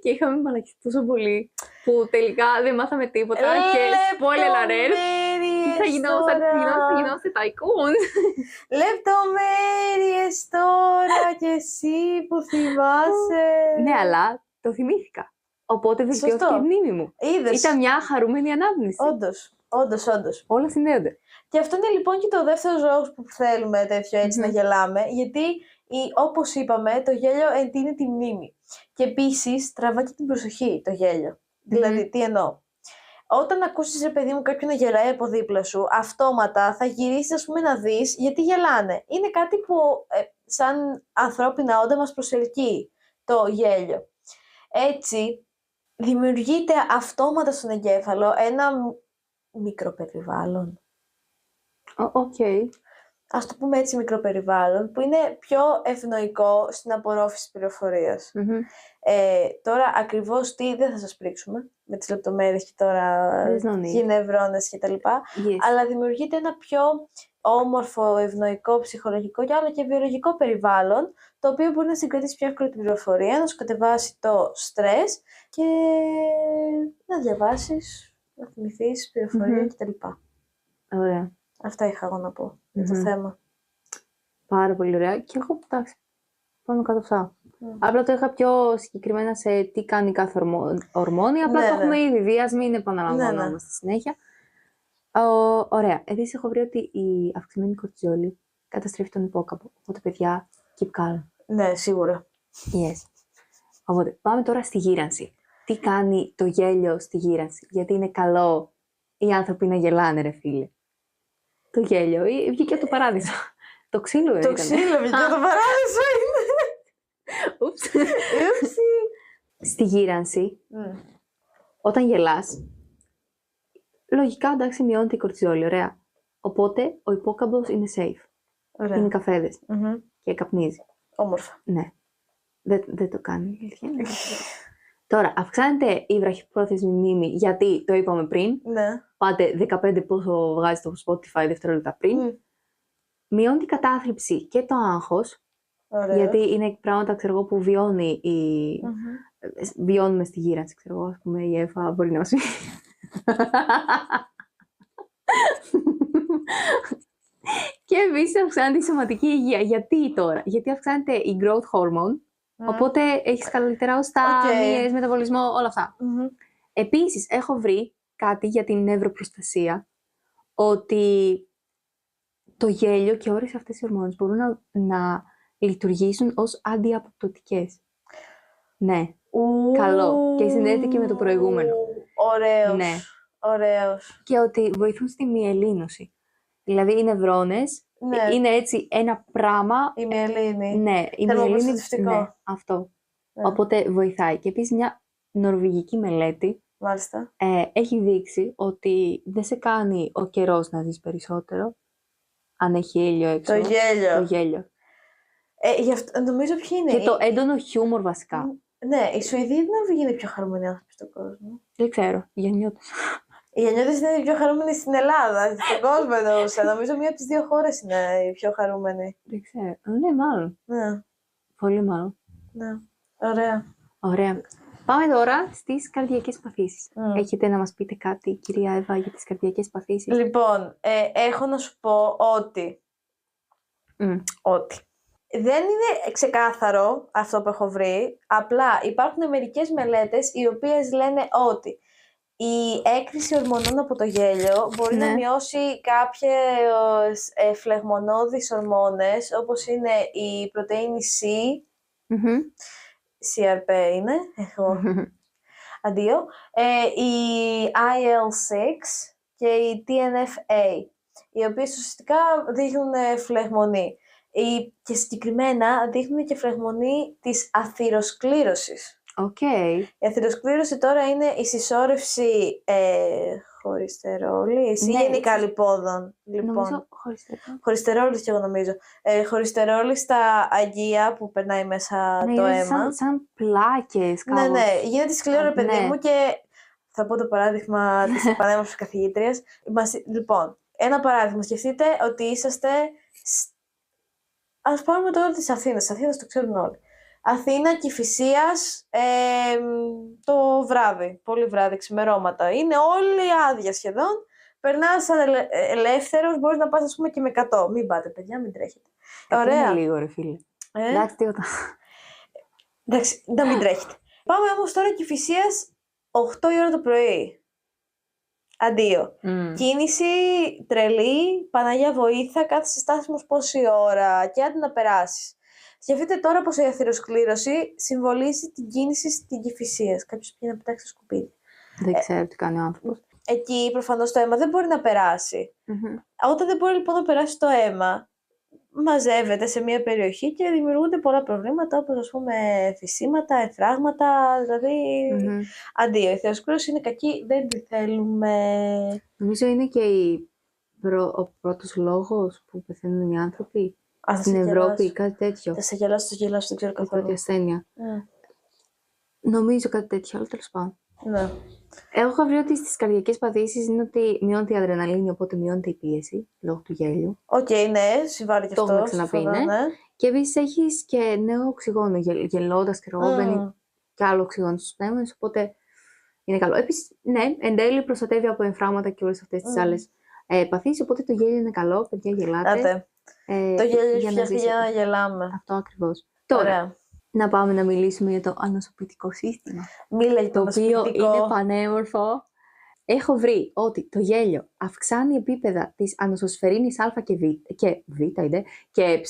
και είχαμε μαλακιστεί τόσο πολύ που τελικά δεν μάθαμε τίποτα και spoiler alert, θα γινόμαστε tycoons. Λεπτομέρειες τώρα κι εσύ που θυμάσαι. Ναι, αλλά το θυμήθηκα. Οπότε βελτιώθηκε η μνήμη μου. Είδες. Ήταν μια χαρούμενη ανάμνηση. Όντως. Όλα συνδέονται. Και αυτό είναι λοιπόν και το δεύτερο λόγο που θέλουμε τέτοιο έτσι να γελάμε, γιατί όπως είπαμε, το γέλιο εντείνει τη μνήμη. Και επίσης τραβά και την προσοχή το γέλιο. Δηλαδή, τι εννοώ. Όταν ακούσεις, ρε παιδί μου, κάποιον να γελάει από δίπλα σου, αυτόματα θα γυρίσεις, ας πούμε, να δεις γιατί γελάνε. Είναι κάτι που σαν ανθρώπινα όντα μας προσελκύει το γέλιο. Έτσι, δημιουργείται αυτόματα στον εγκέφαλο ένα μικροπεριβάλλον. Ας το πούμε έτσι, μικροπεριβάλλον, που είναι πιο ευνοϊκό στην απορρόφηση πληροφορίας. Τώρα ακριβώς τι δεν θα σας πρίξουμε με τις λεπτομέρειες και τώρα νευρώνες και τα λοιπά, αλλά δημιουργείται ένα πιο όμορφο, ευνοϊκό, ψυχολογικό και άλλο και βιολογικό περιβάλλον, το οποίο μπορεί να συγκρατήσει πιο εύκολα την πληροφορία, να σου κατεβάσει το στρες και να διαβάσεις, να θυμηθείς πληροφορία κτλ. Ωραία. Αυτά είχα εγώ να πω για το θέμα. Πάρα πολύ ωραία. Και εγώ, εντάξει, πάνω κάτω αυτά. Απλά το είχα πιο συγκεκριμένα σε τι κάνει κάθε ορμόνη. Απλά το έχουμε ήδη δει, ας μην επαναλαμβανόμαστε στη συνέχεια. Ωραία. Επίσης έχω βρει ότι η αυξημένη κορτιζόλη καταστρέφει τον υπόκαμπο. Οπότε, παιδιά, keep calm. Ναι, σίγουρα. Yes. Οπότε, πάμε τώρα στη γύρανση. Τι κάνει το γέλιο στη γύρανση? Γιατί είναι καλό οι άνθρωποι να γελάνε, ρε φίλε. Το γέλιο βγήκε από το παράδεισο. Το ξύλο είναι. Το ξύλο βγήκε από το παράδεισο είναι. Ούψι. Στη γύρανση, όταν γελάς, λογικά, εντάξει, μειώνεται η κορτιζόλη, ωραία. Οπότε, ο υπόκαμπος είναι safe. Ωραία. Είναι καφέδες και καπνίζει. Όμορφα. Ναι. Δεν το κάνει. Τώρα, αυξάνεται η βραχυπρόθεσμη μνήμη, γιατί το είπαμε πριν. Ναι. Πάτε 15 πόσο βγάζει το Spotify δευτερόλεπτα πριν. Μειώνει την κατάθλιψη και το άγχος. Ωραία. Γιατί είναι πράγματα, ξέρω εγώ, που βιώνουμε στη γύρανση, ξέρω εγώ, ας πούμε, η Εύα μπορεί να μας πει. Και επίσης αυξάνεται η σωματική υγεία. Γιατί τώρα? Γιατί αυξάνεται η growth hormone, οπότε έχεις καλύτερα οστά, μύες, μεταβολισμό, όλα αυτά. Επίσης, έχω βρει κάτι για την νευροπροστασία, ότι το γέλιο και όλες αυτές οι ορμόνες μπορούν να λειτουργήσουν ως αντιαποπτωτικές. Ναι, καλό. Και συνδέεται και με το προηγούμενο. Ωραίος. Ναι. Ωραίος. Και ότι βοηθούν στη μυελίνωση. Δηλαδή οι νευρώνες είναι έτσι ένα πράγμα. Η μυελίνη. Ναι, η μυελίνη. Ναι, αυτό. Ναι. Οπότε βοηθάει. Και επίσης μια νορβηγική μελέτη έχει δείξει ότι δεν σε κάνει ο καιρός να ζεις περισσότερο, αν έχει ήλιο έξω. Το γέλιο. Γι' αυτό, νομίζω ποιοι είναι. Και το έντονο χιούμορ βασικά. Ναι, οι Σουηδοί ή οι Νορβηγοί είναι οι πιο χαρούμενοι άνθρωποι στον κόσμο? Δεν ξέρω, οι γεννιώτες. Οι γεννιώτες είναι οι πιο χαρούμενοι στην Ελλάδα, στον κόσμο εννοούσα. Νομίζω μία από τις δύο χώρες είναι οι πιο χαρούμενοι. Δεν ξέρω. Ναι, μάλλον. Ναι. Πολύ μάλλον. Ναι. Ωραία. Πάμε τώρα στις καρδιακές παθήσεις. Έχετε να μας πείτε κάτι, κυρία Εύα, για τις καρδιακές παθήσεις? Λοιπόν, έχω να σου πω ότι δεν είναι ξεκάθαρο αυτό που έχω βρει, απλά υπάρχουν μερικές μελέτες οι οποίες λένε ότι η έκρηση ορμονών από το γέλιο μπορεί να μειώσει κάποιες φλεγμονώδεις ορμόνες, όπως είναι η πρωτεΐνη C, CRP είναι, αντίο, η IL-6 και η TNF-A, οι οποίες ουσιαστικά δείχνουν φλεγμονή. Και συγκεκριμένα δείχνουν και φλεγμονή της αθυροσκλήρωσης. Okay. Η αθυροσκλήρωση τώρα είναι η συσσόρευση χολυστερόλης ή γενικά λιπόδων. Νομίζω χολυστερόλης και εγώ νομίζω. Χολυστερόλης στα αγγεία που περνάει μέσα το αίμα. Σαν πλάκες κάπως. Ναι, γίνεται σκληρό ρε παιδί μου και θα πω το παράδειγμα της πανέμορφης καθηγήτριας. Λοιπόν, ένα παράδειγμα. Σκεφτείτε ότι είσαστε... Ας πάρουμε τώρα της Αθήνας. Αθήνας το ξέρουν όλοι. Αθήνα, Κηφισίας, το βράδυ, πολύ βράδυ, ξημερώματα. Είναι όλοι άδεια σχεδόν. Περνάς σαν ελεύθερος, μπορείς να πας ας πούμε και με 100. Μην πάτε παιδιά, μην τρέχετε. Ωραία. Είναι λίγο ρε φίλε. Εντάξει, τίποτα. Εντάξει, να μην τρέχετε. Πάμε όμως τώρα Κηφισίας 8 η ώρα το πρωί. Αντίο. Κίνηση τρελή, Παναγιά βοήθα, κάθεσαι στάσιμος πόση ώρα και άντε να περάσεις. Σκεφτείτε τώρα πως η αθυροσκλήρωση συμβολίζει την κίνηση στην Κηφισίας. Κάποιος πήγε να πετάξει το σκουπίδι. Δεν ξέρω τι κάνει ο άνθρωπος. Εκεί προφανώς το αίμα δεν μπορεί να περάσει. Όταν δεν μπορεί λοιπόν να περάσει το αίμα, μαζεύεται σε μια περιοχή και δημιουργούνται πολλά προβλήματα, όπως ας πούμε φυσήματα, εφράγματα, δηλαδή αντίο. Η αθυροσκλήρωση είναι κακή, δεν τη θέλουμε. Νομίζω είναι και ο πρώτος λόγος που πεθαίνουν οι άνθρωποι. Στην Ευρώπη, κάτι τέτοιο. Θα σε γελάσω, δεν ξέρω καθόλου. Η πρώτη ασθένεια. Νομίζω κάτι τέτοιο, αλλά τέλος πάντων. Ναι. Εγώ είχα βρει ότι στις καρδιακές παθήσεις είναι ότι μειώνεται η αδρεναλίνη, οπότε μειώνεται η πίεση λόγω του γέλιου. Οκ, ναι, συμβάλλει και αυτό. Το έχουμε ξαναπεί, ναι. Και επίσης έχεις και νέο οξυγόνο. Γελώντας και μπαίνει και άλλο οξυγόνο στους πνεύμονες, οπότε είναι καλό. Επίσης, ναι, εν τέλει προστατεύει από εμφράγματα και όλες αυτές τις άλλες παθήσεις, οπότε το γέλιο είναι καλό, παιδιά γελάτε. Το γέλιο έχει φτιαχτεί για να γελάμε. Αυτό ακριβώς. Τώρα, να πάμε να μιλήσουμε για το ανοσοποιητικό σύστημα. Μίλα για το οποίο είναι πανέμορφο. Έχω βρει ότι το γέλιο αυξάνει επίπεδα της ανοσοσφαιρίνης α και β και ε,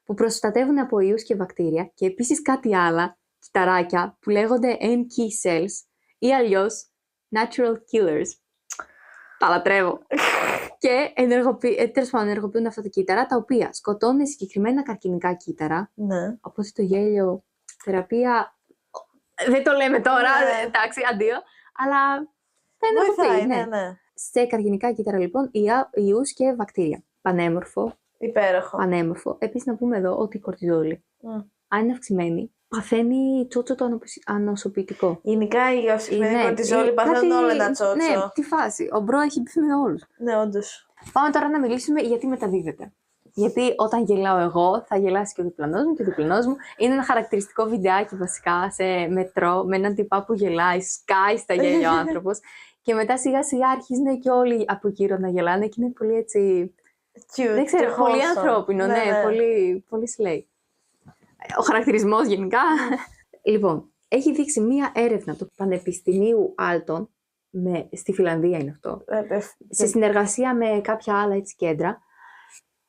που προστατεύουν από ιούς και βακτήρια και επίσης κάτι άλλα, κυταράκια, που λέγονται NK cells ή αλλιώς natural killers. Τα λατρεύω. Και ενεργοποιούν αυτά τα κύτταρα, τα οποία σκοτώνουν συγκεκριμένα καρκινικά κύτταρα. Ναι. Οπότε το γέλιο, θεραπεία, δεν το λέμε τώρα, εντάξει, αντίο, αλλά θα ενεργοποιεί, ναι. Σε καρκινικά κύτταρα, λοιπόν, ιούς και βακτήρια. Πανέμορφο. Υπέροχο. Πανέμορφο. Επίσης, να πούμε εδώ ότι η κορτιζόλη, αν είναι αυξημένη, παθαίνει τσότσο το ανοσοποιητικό. Γενικά η αυξημένη κορτιζόλη παθαίνουν όλα τα τσότσο. Ναι, τι φάση. Ο μπρο έχει μπει με όλους. Ναι, όντως. Πάμε τώρα να μιλήσουμε γιατί μεταδίδεται. Γιατί όταν γελάω εγώ, θα γελάσει και ο διπλανός μου και ο διπλανός μου. Είναι ένα χαρακτηριστικό βιντεάκι βασικά σε μετρό με έναν τυπά που γελάει, σκάει στα γέλια ο άνθρωπος. Και μετά σιγά σιγά αρχίζουν και όλοι από γύρω να γελάνε και είναι πολύ έτσι. Cute, δεν ξέρω, πολύ ανθρώπινο, ναι. Πολύ σλέι. Ο χαρακτηρισμός γενικά. Λοιπόν, έχει δείξει μία έρευνα του Πανεπιστημίου Άλτον, στη Φιλανδία είναι αυτό, σε συνεργασία με κάποια άλλα έτσι κέντρα,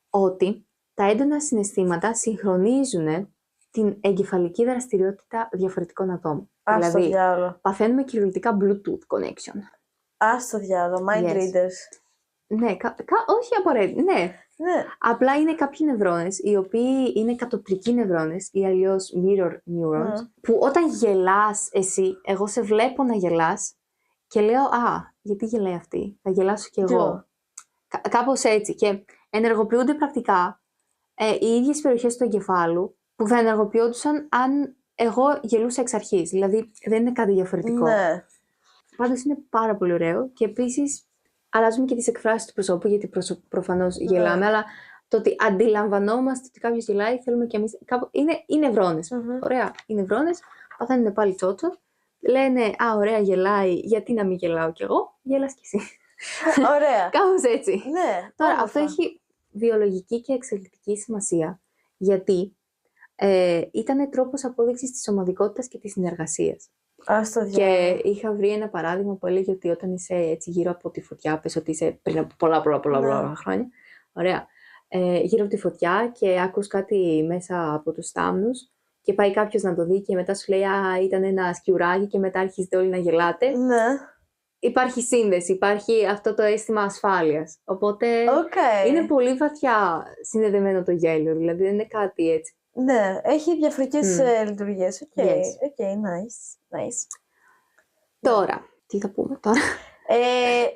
ότι τα έντονα συναισθήματα συγχρονίζουν την εγκεφαλική δραστηριότητα διαφορετικών ατόμων. Δηλαδή, παθαίνουμε κυριολεκτικά Bluetooth connection. Ας το διάλογο, mind readers. Ναι, όχι απαραίτητα, ναι. Απλά είναι κάποιοι νευρώνες, οι οποίοι είναι κατοπτρικοί νευρώνες ή αλλιώς mirror neurons, που όταν γελάς εσύ, εγώ σε βλέπω να γελάς και λέω, γιατί γελάει αυτή, θα γελάσω κι εγώ. Κάπως έτσι. Και ενεργοποιούνται πρακτικά οι ίδιες περιοχές του εγκεφάλου που θα ενεργοποιούντουσαν αν εγώ γελούσα εξ αρχής. Δηλαδή δεν είναι κάτι διαφορετικό. Ναι. Πάντως είναι πάρα πολύ ωραίο και επίσης αλλάζουμε και τις εκφράσεις του προσώπου, γιατί προφανώς γελάμε, αλλά το ότι αντιλαμβανόμαστε ότι κάποιος γελάει, θέλουμε κι εμείς. Είναι οι νευρώνες. Ωραία. Οι νευρώνες παθαίνουν πάλι τσότσο. Λένε, ωραία, γελάει, γιατί να μην γελάω κι εγώ, γέλας κι εσύ. Ωραία. Κάπως έτσι. Ναι. Τώρα, αυτό έχει βιολογική και εξελικτική σημασία, γιατί ήταν τρόπος απόδειξης της ομαδικότητας και της συνεργασίας. Ας το Και διάλογο. είχα βρει ένα παράδειγμα που έλεγε ότι όταν είσαι έτσι γύρω από τη φωτιά, πες ότι είσαι πριν από πολλά χρόνια, ωραία, γύρω από τη φωτιά και άκους κάτι μέσα από τους θάμνους και πάει κάποιος να το δει και μετά σου λέει «Α, ήταν ένα σκιουράκι» και μετά αρχίζετε όλοι να γελάτε. Ναι. Υπάρχει σύνδεση, υπάρχει αυτό το αίσθημα ασφάλειας. Οπότε Οκ. είναι πολύ βαθιά συνδεδεμένο το γέλιο, δηλαδή δεν είναι κάτι έτσι. Ναι, έχει διαφορετικές λειτουργίες. Οκ, Yes. nice. Τώρα, τι θα πούμε τώρα.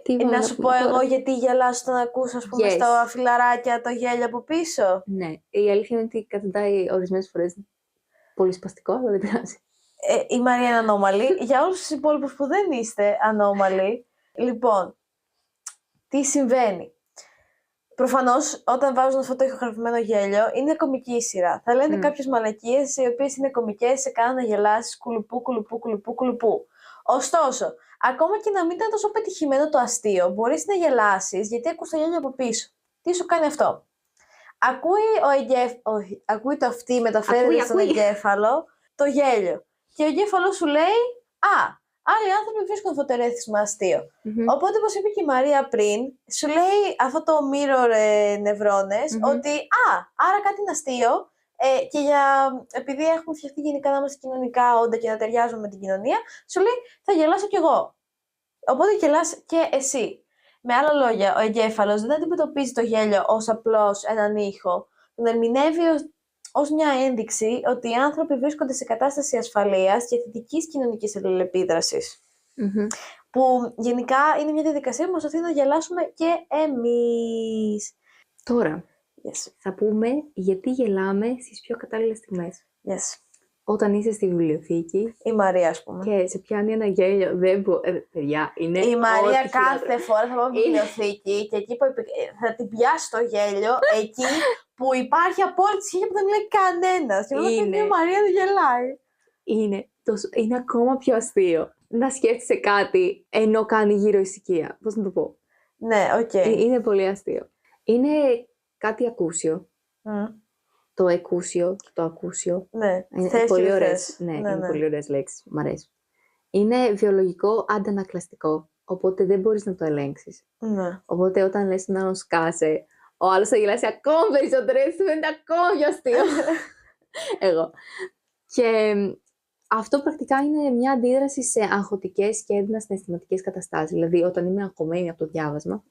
Τι Να μπορώ σου πούμε πω εγώ τώρα. γιατί γελάς όταν ακούς, ας πούμε, Yes. στα φιλαράκια το γέλιο από πίσω. Ναι, η αλήθεια είναι ότι καταντάει ορισμένες φορές πολύ σπαστικό, αλλά δεν πειράζει. Η Μαρία είναι ανώμαλη. Για όλους τους υπόλοιπους που δεν είστε ανώμαλοι, λοιπόν, τι συμβαίνει. Προφανώς, όταν βάζουν αυτό το ηχογραφημένο γέλιο, είναι κωμική η σειρά. Θα λένε κάποιες μαλακίες, οι οποίες είναι κωμικές, σε κάνουν να γελάσεις, κουλουπού. Ωστόσο, ακόμα και να μην ήταν τόσο πετυχημένο το αστείο, μπορείς να γελάσεις γιατί ακούς το γέλιο από πίσω. Τι σου κάνει αυτό? Ακούει το αυτή, μεταφέρεται στον εγκέφαλο, το γέλιο. Και ο εγκέφαλος σου λέει, άλλοι άνθρωποι βρίσκουν αυτό το ερέθισμα αστείο. Οπότε, όπως είπε και η Μαρία πριν, σου λέει αυτό το mirror νευρώνες, ότι άρα κάτι είναι αστείο και επειδή έχουμε φτιαχτεί γενικά να είμαστε κοινωνικά όντα και να ταιριάζουμε με την κοινωνία, σου λέει θα γελάσω κι εγώ. Οπότε γελάς και εσύ. Με άλλα λόγια, ο εγκέφαλος δεν αντιμετωπίζει το γέλιο ως απλώς έναν ήχο, τον ερμηνεύει ως μια ένδειξη ότι οι άνθρωποι βρίσκονται σε κατάσταση ασφαλείας και θετικής κοινωνικής αλληλεπίδρασης. Που γενικά είναι μια διαδικασία που μας αφήνει να γελάσουμε και εμείς. Τώρα, θα πούμε γιατί γελάμε στις πιο κατάλληλες στιγμές. Όταν είσαι στη βιβλιοθήκη. Η Μαρία, ας πούμε. Και σε πιάνει ένα γέλιο. Παιδιά, είναι. Η Μαρία κάθε φορά θα πάω βιβλιοθήκη και εκεί που θα την πιάσει το γέλιο, εκεί που υπάρχει απόλυτη σχέση που δεν λέει κανένας. Και βλέπω η Μαρία δεν γελάει. Είναι ακόμα πιο αστείο να σκέφτεσαι κάτι ενώ κάνει γύρω ησυχία. Πώς να το πω. Ναι, οκ. Είναι πολύ αστείο. Είναι κάτι ακούσιο. Το εκούσιο και το ακούσιο. Ναι, είναι πολύ ωραίες. Είναι πολύ ωραίες λέξεις. Μ' αρέσει. Είναι βιολογικό αντανακλαστικό. Οπότε δεν μπορείς να το ελέγξεις. Ναι. Οπότε όταν λες να άλλον σκάσε, ο άλλος θα γελάσει ακόμα περισσότερο. Έτσι φαίνεται ακόμα πιο αστείο. Εγώ. Και αυτό πρακτικά είναι μια αντίδραση σε αγχωτικές και έντονα συναισθηματικές καταστάσεις. Δηλαδή, όταν είμαι αγχωμένη από το διάβασμα,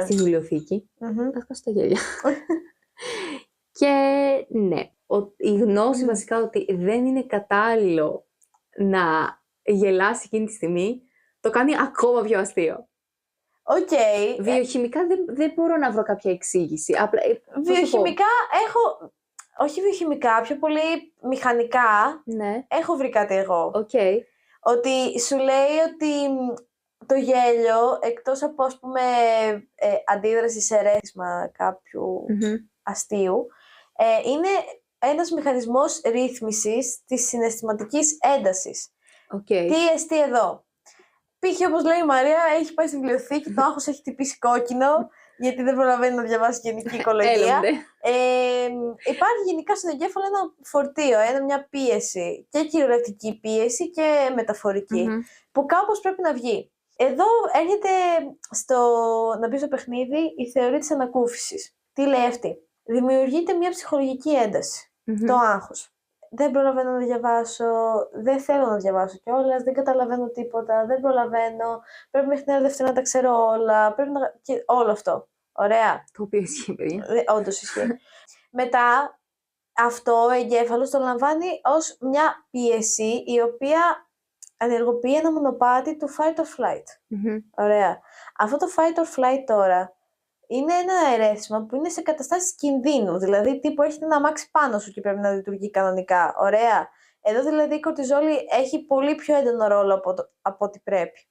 στη βιβλιοθήκη, θα σκάσω το γέλιο. Και ναι, η γνώση βασικά ότι δεν είναι κατάλληλο να γελάσει εκείνη τη στιγμή, το κάνει ακόμα πιο αστείο. Βιοχημικά δεν μπορώ να βρω κάποια εξήγηση. Βιοχημικά έχω... Όχι βιοχημικά, πιο πολύ μηχανικά. Ναι. Έχω βρει κάτι εγώ. Ότι σου λέει ότι το γέλιο, εκτός από, ας πούμε, αντίδραση σε ερέθισμα κάποιου αστείου, είναι ένας μηχανισμός ρύθμισης της συναισθηματικής έντασης. Τι εστί εδώ? Π.χ. όπως λέει η Μαρία, έχει πάει στη βιβλιοθήκη, το άγχος έχει τυπήσει κόκκινο, γιατί δεν προλαβαίνει να διαβάσει γενική οικολογία. Υπάρχει γενικά στον εγκέφαλο ένα φορτίο, μια πίεση, και κυριολεκτική πίεση και μεταφορική, που κάπως πρέπει να βγει. Εδώ έρχεται να μπει στο παιχνίδι η θεωρία της ανακούφισης. Τι λέει αυτή? Δημιουργείται μια ψυχολογική ένταση, το άγχος. Δεν προλαβαίνω να διαβάσω, δεν θέλω να διαβάσω κιόλας, δεν καταλαβαίνω τίποτα, δεν προλαβαίνω, πρέπει μέχρι την άλλη Δευτέρα να τα ξέρω όλα, και όλο αυτό. Ωραία. Το οποίο ισχύει, παιδιά. Όντως ισχύει. Μετά, αυτό ο εγκέφαλος το λαμβάνει ως μια πίεση η οποία ενεργοποιεί ένα μονοπάτι του fight or flight. Ωραία. Αυτό το fight or flight τώρα είναι ένα ερέθισμα που είναι σε καταστάσεις κινδύνου. Δηλαδή, τύπου έχετε ένα αμάξι πάνω σου και πρέπει να λειτουργεί κανονικά. Ωραία. Εδώ δηλαδή η κορτιζόλη έχει πολύ πιο έντονο ρόλο από ό,τι πρέπει.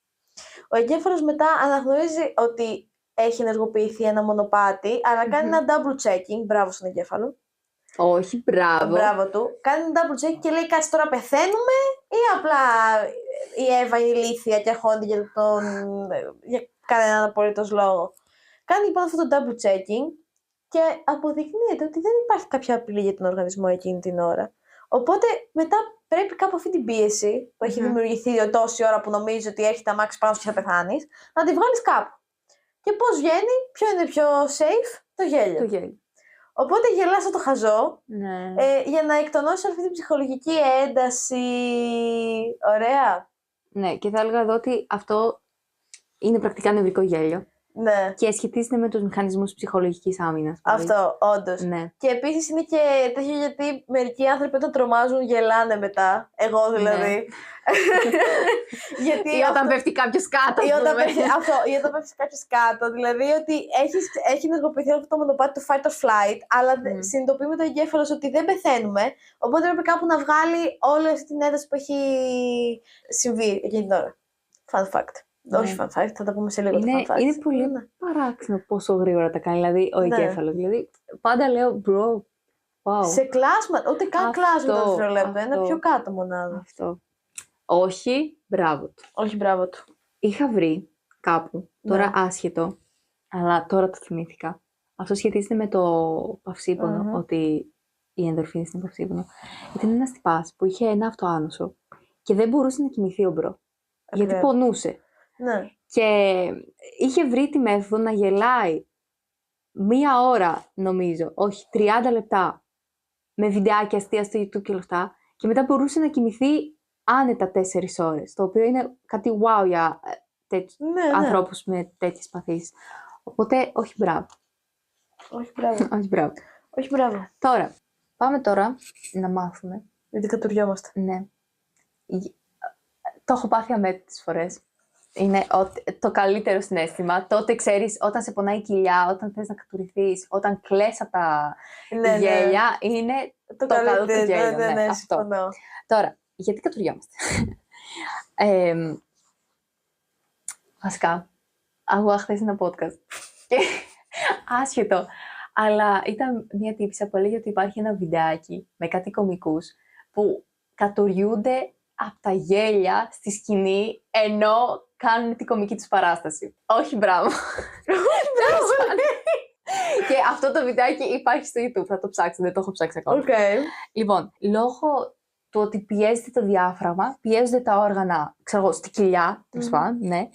Ο εγκέφαλος μετά αναγνωρίζει ότι έχει ενεργοποιηθεί ένα μονοπάτι, αλλά κάνει ένα double checking. Μπράβο στον εγκέφαλο. Όχι, μπράβο. Μπράβο του. Κάνει ένα double checking και λέει: κάτσε, τώρα πεθαίνουμε, ή απλά η Εύα είναι ηλίθια και αγχώνεται για κανέναν απολύτως λόγο. Κάνει λοιπόν αυτό το double checking και αποδεικνύεται ότι δεν υπάρχει κάποια απειλή για τον οργανισμό εκείνη την ώρα. Οπότε μετά πρέπει κάπου αυτή την πίεση που έχει δημιουργηθεί τόση ώρα που νομίζει ότι έρχεται αμάξι πάνω σου και θα πεθάνεις, να τη βγάλεις κάπου. Και πώς βγαίνει, ποιο είναι πιο safe, το γέλιο. Το γέλιο. Οπότε γελάς σαν το χαζό, Ναι. για να εκτονώσεις αυτή την ψυχολογική ένταση. Ωραία. Ναι, και θα έλεγα εδώ ότι αυτό είναι πρακτικά νευρικό γέλιο Ναι. και σχετίζεται με τους μηχανισμούς ψυχολογικής άμυνας. Αυτό, όντως. Ναι. Και επίσης είναι και τέτοιο γιατί μερικοί άνθρωποι όταν τρομάζουν γελάνε μετά. Εγώ δηλαδή. Γιατί Ή όταν πέφτει κάποιος κάτω. Ή ας όταν πούμε. πέφτει κάποιος κάτω. Δηλαδή ότι έχει ενεργοποιηθεί αυτό το μονοπάτι του fight or flight, αλλά συνειδητοποιεί με το εγκέφαλο ότι δεν πεθαίνουμε. Οπότε πρέπει κάπου να βγάλει όλη αυτή την ένταση που έχει συμβεί εκείνη την ώρα. Fun fact. Όχι fun fact, θα τα πούμε σε λίγο το fun fact. Είναι πολύ παράξενο πόσο γρήγορα τα κάνει, δηλαδή ο εγκέφαλος. Δηλαδή πάντα λέω bro, wow. Σε κλάσμα, ούτε καν κλάσμα το δευτερόλεπτο. Είναι αυτό. πιο κάτω μονάδα. Αυτό. Όχι, μπράβο του. Όχι, μπράβο του. Είχα βρει κάπου, τώρα άσχετο, αλλά τώρα το θυμήθηκα. Αυτό σχετίζεται με το παυσίπονο, ότι η ενδορφίνη είναι παυσίπονο. Ήταν ένας τυπάς που είχε ένα αυτοάνωσο και δεν μπορούσε να κοιμηθεί ο μπρο. Γιατί πονούσε. Ναι. Και είχε βρει τη μέθοδο να γελάει 1 ώρα, νομίζω, όχι 30 λεπτά, με βιντεάκια αστεία στο YouTube και όλα αυτά, και μετά μπορούσε να κοιμηθεί άνετα 4 ώρες, το οποίο είναι κάτι wow για ανθρώπους με τέτοιες παθήσεις. Οπότε, όχι μπράβο. Όχι μπράβο. Όχι μπράβο. Όχι μπράβο. Τώρα, πάμε τώρα να μάθουμε. Γιατί κατουριόμαστε. Ναι. Το έχω πάθει αμέτρητες φορές. Είναι το καλύτερο συναίσθημα. Τότε ξέρεις, όταν σε πονάει η κοιλιά, όταν θες να κατουρηθείς, όταν κλαις από τα γέλια, είναι το καλό του γέλιο. Ναι, αυτό. συμφωνώ. Τώρα, γιατί κατουριόμαστε. Βασικά, άκουγα χθες ένα podcast. Και άσχετο. Αλλά ήταν μια τύπισσα που έλεγε ότι υπάρχει ένα βιντεάκι με κάτι κωμικούς που κατουριούνται από τα γέλια στη σκηνή ενώ κάνουν την κωμική τους παράσταση. Όχι μπράβο. Και αυτό το βιντεάκι υπάρχει στο YouTube, θα το ψάξετε, δεν το έχω ψάξει ακόμα. Λοιπόν, λόγω του ότι πιέζεται το διάφραγμα, πιέζονται τα όργανα, ξέρω εγώ, στη κοιλιά, τέλος πάντων, ναι.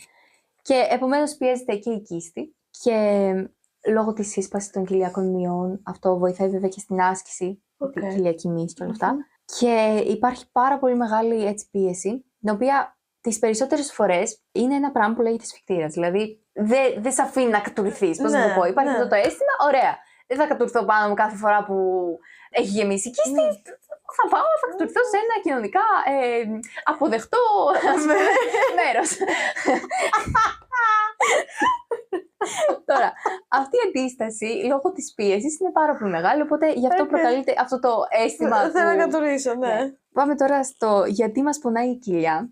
Και επομένως πιέζεται και η κίστη. Και λόγω της σύσπασης των κοιλιακών μειών, αυτό βοηθάει βέβαια και στην άσκηση, την κοιλιακή μύση και όλα αυτά. Και υπάρχει πάρα πολύ μεγάλη έτσι, πίεση, την οποία τις περισσότερες φορές είναι ένα πράγμα που λέγεται σφιχτήρας. Δηλαδή δεν σε αφήνει να κατουρηθείς. Πώς να το πω, υπάρχει αυτό το αίσθημα, ωραία. Δεν θα κατουρθώ πάνω μου κάθε φορά που έχει γεμίσει η κίστη. Θα πάω, θα κατουρθώ σε ένα κοινωνικά αποδεκτό μέρος. Τώρα, αυτή η αντίσταση λόγω της πίεσης είναι πάρα πολύ μεγάλη, οπότε γι' αυτό προκαλείται αυτό το αίσθημα. Θέλω να κατουρίσω, ναι. Πάμε τώρα στο γιατί μας πονάει η κοιλιά.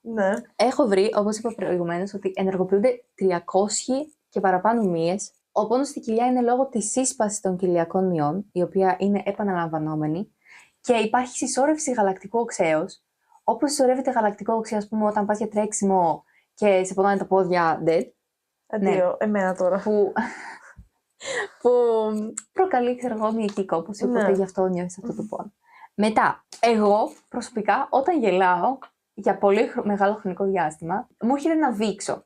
Ναι. Έχω βρει, όπως είπα προηγουμένως, ότι ενεργοποιούνται 300 και παραπάνω μύες. Ο πόνος στη κοιλιά είναι λόγω της σύσπασης των κοιλιακών μειών, η οποία είναι επαναλαμβανόμενη, και υπάρχει συσσόρευση γαλακτικού οξέως. Όπως συσσωρεύεται γαλακτικό οξέως, ας πούμε, όταν πας για τρέξιμο και σε πονάνε τα πόδια dead. Αντίο, εμένα τώρα. Που προκαλεί, ξέρω εγώ, μυϊκή κόπωση, οπότε γι' αυτό νιώθεις αυτό το πόνο. Μετά, εγώ προσωπικά, όταν γελάω για πολύ μεγάλο χρονικό διάστημα, μου έρχεται να βήξω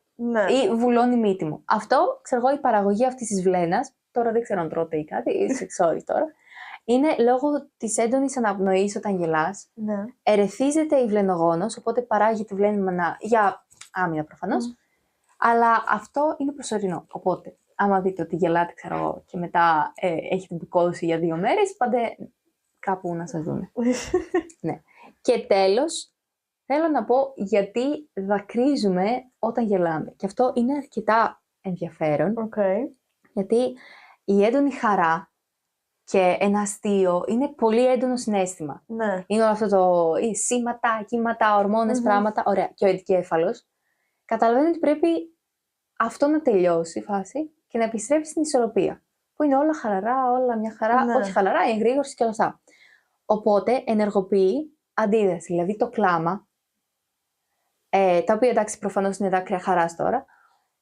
ή βουλώνει η μύτη μου. Αυτό, ξέρω εγώ, η παραγωγή αυτής της βλένας, τώρα δεν ξέρω αν τρώτε ή κάτι, sorry τώρα, είναι λόγω της έντονης αναπνοής όταν γελάς. Ερεθίζεται η βλενογόνος, οπότε παράγεται βλέμμα για άμυνα προφανώς. Αλλά αυτό είναι προσωρινό. Οπότε, άμα δείτε ότι γελάτε, ξέρω εγώ, και μετά έχετε μπουκώσει για 2 μέρες, πάντα κάπου να σας δούνε. Ναι. Και τέλος, θέλω να πω γιατί δακρύζουμε όταν γελάμε. Και αυτό είναι αρκετά ενδιαφέρον. Γιατί η έντονη χαρά και ένα αστείο είναι πολύ έντονο συναίσθημα. Είναι όλο αυτό το σήματα, κύματα, ορμόνες, πράγματα. Ωραία. Και ο εγκέφαλος καταλαβαίνει ότι πρέπει αυτό να τελειώσει η φάση και να επιστρέψει στην ισορροπία. Που είναι όλα χαλαρά, όλα μια χαρά. Όχι χαλαρά, η εγρήγορση και όλα αυτά. Οπότε ενεργοποιεί αντίδραση. Δηλαδή το κλάμα, τα οποία εντάξει προφανώς είναι δάκρυα χαράς τώρα,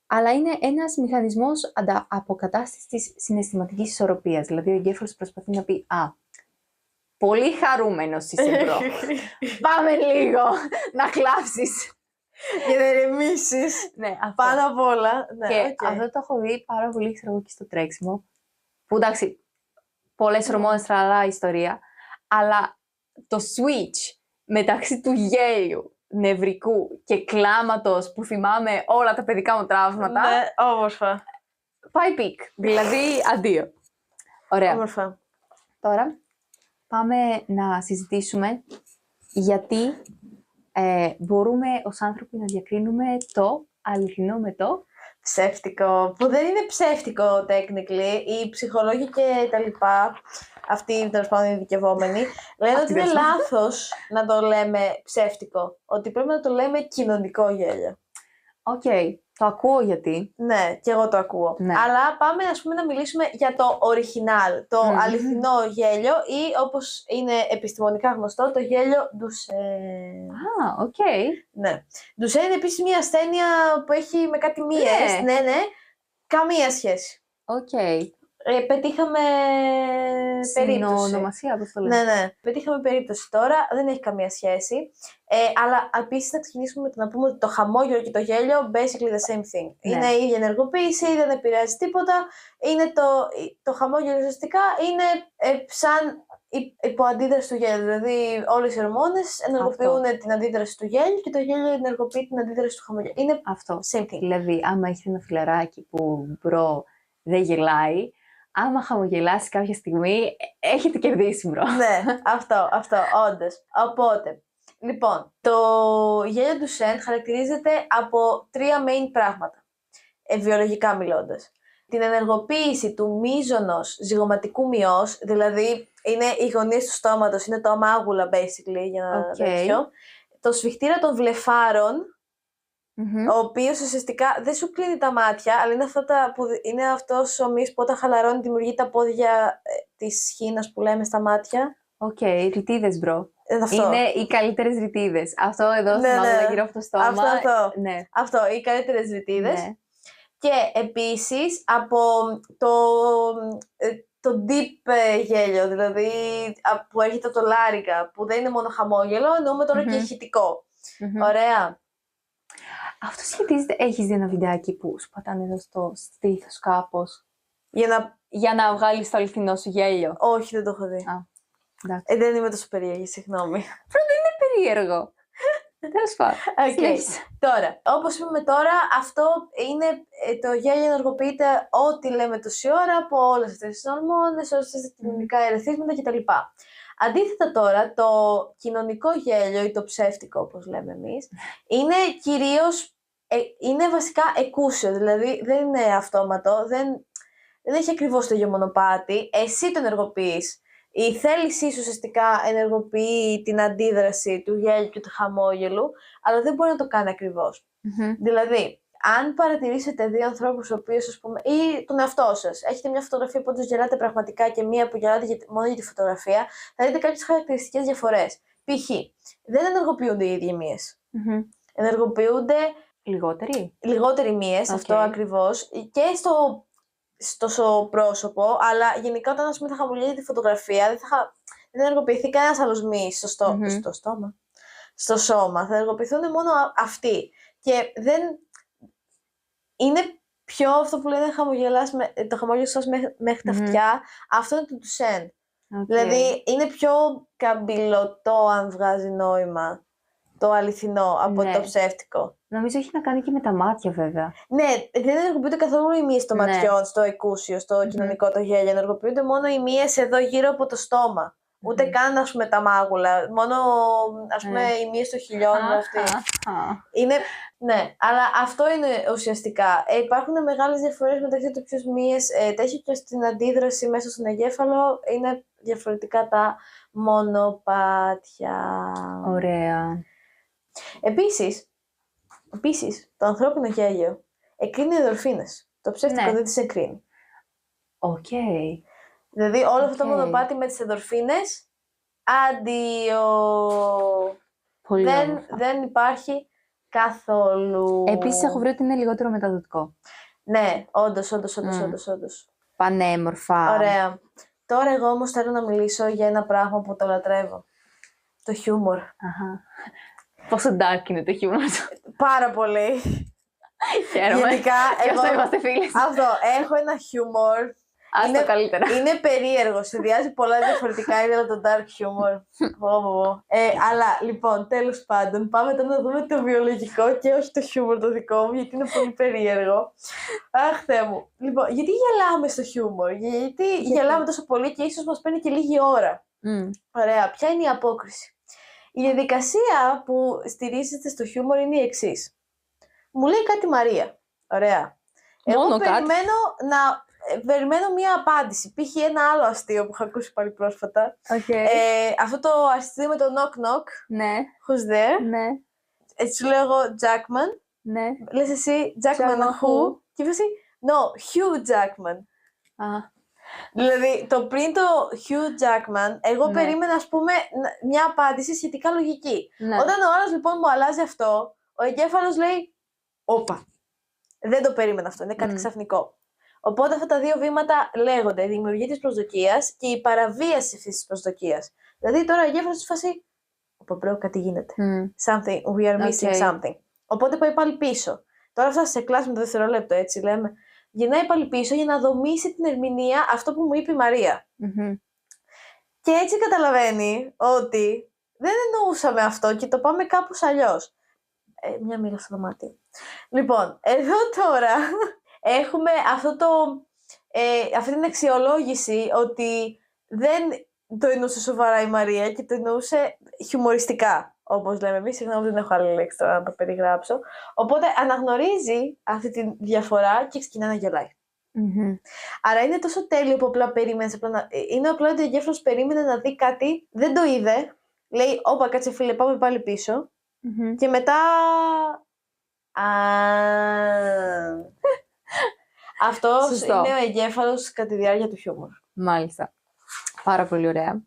αλλά είναι ένας μηχανισμός αποκατάστασης της συναισθηματικής ισορροπίας. Δηλαδή ο εγκέφαλος προσπαθεί να πει Πολύ χαρούμενος είσαι, μπρο. Πάμε λίγο να κλάψεις. Για να ηρεμήσεις. Ναι, αυτό. Πάνω απ' όλα. Ναι, Και οκ. αυτό το έχω δει πάρα πολύ, ξέρω εγώ, και στο τρέξιμο. Που εντάξει, πολλές ορμόνες, τραλά ιστορία. Αλλά το switch μεταξύ του γέλιου, νευρικού και κλάματος που θυμάμαι όλα τα παιδικά μου τραύματα, Ναι, όμορφα. πάει πικ. Δηλαδή, αντίο. Ωραία. Όμορφα. Τώρα πάμε να συζητήσουμε γιατί μπορούμε ως άνθρωποι να διακρίνουμε το αληθινό με το Ψεύτικο. Που δεν είναι ψεύτικο, technically. Οι ψυχολόγοι και τα λοιπά, αυτοί τέλος πάντων οι ειδικευόμενοι, λένε ότι είναι τέλος πάντων. λάθος να το λέμε ψεύτικο. Ότι πρέπει να το λέμε κοινωνικό γέλιο. Οκ, το ακούω γιατί. Ναι, και εγώ το ακούω. Ναι. Αλλά πάμε ας πούμε, να μιλήσουμε για το original, το αληθινό γέλιο ή όπως είναι επιστημονικά γνωστό, το γέλιο Duchenne. Α, οκ. Ναι. Duchenne είναι επίσης μια ασθένεια που έχει με κάτι μύες. Ναι. Ναι. Καμία σχέση. Οκ. Πετύχαμε περίπτωση. Συνονομασία, πώς το λέμε. Ναι. Πετύχαμε περίπτωση τώρα, δεν έχει καμία σχέση. Αλλά επίσης να ξεκινήσουμε με το να πούμε ότι το χαμόγελο και το γέλιο basically the same thing. Ναι. Είναι η ίδια ενεργοποίηση, δεν επηρεάζει τίποτα. Είναι το χαμόγελο ουσιαστικά είναι σαν υποαντίδραση του γέλιου. Δηλαδή όλες οι ορμόνες ενεργοποιούν την αντίδραση του γέλιου και το γέλιο ενεργοποιεί την αντίδραση του χαμογέλου. Είναι Αυτό. same thing. Δηλαδή, άμα έχετε ένα φιλαράκι που μπρο δεν γελάει, άμα χαμογελάσει κάποια στιγμή, έχετε κερδίσει, μπρο. Ναι, αυτό, όντως. Οπότε, λοιπόν, το γέλιο του Duchenne χαρακτηρίζεται από 3 main πράγματα, βιολογικά μιλώντας. Την ενεργοποίηση του μείζωνος ζυγωματικού μυός, δηλαδή είναι οι γωνίες του στόματος, είναι το αμάγουλα basically για να τέτοιο. Το σφιχτήρα των βλεφάρων, ο οποίος ουσιαστικά δεν σου κλείνει τα μάτια, αλλά είναι αυτός ο μυς που όταν χαλαρώνει δημιουργεί τα πόδια της σχήνας που λέμε στα μάτια. Οκ, ρητίδες, μπρο. Αυτό. Είναι οι καλύτερες ρητίδες. Αυτό εδώ στο μάγουλα γύρω από το στόμα. Ναι. Αυτό, οι καλύτερες ρητίδες. Ναι. Και επίσης από το deep γέλιο, δηλαδή που έρχεται το λάριγκα, που δεν είναι μόνο χαμόγελο, εννοούμε τώρα και ηχητικό. Ωραία. Αυτό σχετίζεται, έχεις δει ένα βιντεάκι που σου πατάνε εδώ στο στήθος κάπως, για να βγάλεις το αληθινό σου γέλιο. Όχι, δεν το έχω δει. Εντάξει. Δεν είμαι τόσο περίεργη, συγγνώμη. Περίεργο. Τέλος πάντων. Τώρα, όπως είπαμε τώρα, αυτό είναι το γέλιο ενεργοποιείται ό,τι λέμε τόση ώρα από όλες αυτές τις ορμόνες, όλες αυτές τα κοινωνικά ερεθίσματα κτλ. Αντίθετα τώρα, το κοινωνικό γέλιο ή το ψεύτικο όπως λέμε εμείς, είναι κυρίως, είναι βασικά εκούσιο, δηλαδή δεν είναι αυτόματο, δεν έχει ακριβώς το ίδιο μονοπάτι, εσύ το ενεργοποιείς. Η θέλησή σου ουσιαστικά ενεργοποιεί την αντίδραση του γέλιου και του χαμόγελου, αλλά δεν μπορεί να το κάνει ακριβώς. Δηλαδή, αν παρατηρήσετε 2 ανθρώπους, οποίους, ή τον εαυτό σας, έχετε μια φωτογραφία που τους γελάτε πραγματικά και μία που γελάτε μόνο για τη φωτογραφία, θα δείτε κάποιες χαρακτηριστικές διαφορές. Π.χ. δεν ενεργοποιούνται οι ίδιοι μύες. Ενεργοποιούνται λιγότεροι μύες, αυτό ακριβώς, και στο πρόσωπο, αλλά γενικά όταν θα χαμογελάει τη φωτογραφία δεν ενεργοποιηθεί κανένας άλλος μυς στο στόμα. Στο σώμα. Θα ενεργοποιηθούν μόνο αυτοί. Και δεν είναι πιο αυτό που λένε το χαμόγελο σας μέχρι τα αυτιά, αυτό είναι το Duchenne. Δηλαδή είναι πιο καμπυλωτό, αν βγάζει νόημα, το αληθινό από το ψεύτικο. Νομίζω έχει να κάνει και με τα μάτια, βέβαια. Ναι, δεν ενεργοποιούνται καθόλου οι μύες των ματιών, στο εκούσιο, στο κοινωνικό το γέλιο. Ενεργοποιούνται μόνο οι μύες εδώ γύρω από το στόμα. Ούτε καν, ας πούμε, τα μάγουλα. Μόνο, ας πούμε, οι μύες των χιλιών αυτή. Ναι, αλλά αυτό είναι ουσιαστικά. Υπάρχουν μεγάλες διαφορές μεταξύ του ποιους μύες τέτοιο και στην αντίδραση μέσα στον εγκέφαλο είναι διαφορετικά τα μονοπάτια. Ωραία. Επίσης, το ανθρώπινο γέλιο εκρίνει ενδορφίνες. Το ψεύτικο δεν τις εκρίνει. Οκ. Δηλαδή όλο αυτό το μονοπάτι με τις ενδορφίνες, αντίο. Δεν υπάρχει καθόλου. Επίσης έχω βρει ότι είναι λιγότερο μεταδοτικό. Ναι, όντως. Πανέμορφα. Ωραία. Τώρα εγώ όμως θέλω να μιλήσω για ένα πράγμα που το λατρεύω. Το χιούμορ. Αχα. Πόσο dark είναι το χιούμορ σου. Πάρα πολύ. Χαίρομαι. Γενικά, Γι' αυτό εγώ είμαστε φίλες. αυτό, έχω ένα χιούμορ. Ας το καλύτερα. Είναι περίεργο, συνδυάζει πολλά διαφορετικά είδη το dark humor. Αλλά λοιπόν, τέλος πάντων, πάμε τώρα να δούμε το βιολογικό και όχι το humor το δικό μου, γιατί είναι πολύ περίεργο. Αχ, Θεέ μου. Λοιπόν, γιατί γελάμε στο humor, γιατί γελάμε τόσο πολύ και ίσως μας παίρνει και λίγη ώρα. Ωραία, ποια είναι η απόκριση? Η διαδικασία που στηρίζεται στο humor είναι η εξής. Μου λέει κάτι Μαρία. Ωραία. Εγώ περιμένω μία απάντηση. Π.χ. ένα άλλο αστείο που είχα ακούσει πάλι πρόσφατα. Αυτό το αστείο με το knock knock. Ναι. Who's there? Ναι. Έτσι σου λέω εγώ Jackman. Ναι. Λες εσύ Jackman who? Και είπες εσύ no, Hugh Jackman. Δηλαδή το πριν το Hugh Jackman, εγώ περίμενα ας πούμε μια απάντηση σχετικά λογική. Όταν ο άλλος λοιπόν μου αλλάζει αυτό, ο εγκέφαλος λέει όπα. Δεν το περίμενα αυτό, είναι κάτι ξαφνικό. Οπότε αυτά τα δύο βήματα λέγονται η δημιουργία της προσδοκίας και η παραβίαση αυτής της προσδοκίας. Δηλαδή τώρα ο εγκέφαλος στη φάση, οπα κάτι γίνεται. Something, we are missing something. Οπότε πάει πάλι πίσω. Τώρα φτάσει σε κλάση με το δευτερόλεπτο, έτσι λέμε. Γυρνάει πάλι πίσω για να δομήσει την ερμηνεία αυτό που μου είπε η Μαρία. Και έτσι καταλαβαίνει ότι δεν εννοούσαμε αυτό και το πάμε κάπως αλλιώς. Μια μοίρα στο δωμάτιο. Λοιπόν, εδώ τώρα έχουμε αυτή την αξιολόγηση ότι δεν το εννοούσε σοβαρά η Μαρία και το εννοούσε χιουμοριστικά, όπως λέμε εμείς. Συγγνώμη, δεν έχω άλλη λέξη τώρα να το περιγράψω. Οπότε αναγνωρίζει αυτή τη διαφορά και ξεκινά να γελάει. Άρα είναι τόσο τέλειο που απλά περίμενε. Είναι απλά ότι ο εγκέφαλος περίμενε να δει κάτι, δεν το είδε. Λέει, όπα, κάτσε φίλε, πάμε πάλι πίσω. Και μετά. Αυτός είναι ο εγκέφαλος κατά τη διάρκεια του χιούμορ. Μάλιστα. Πάρα πολύ ωραία.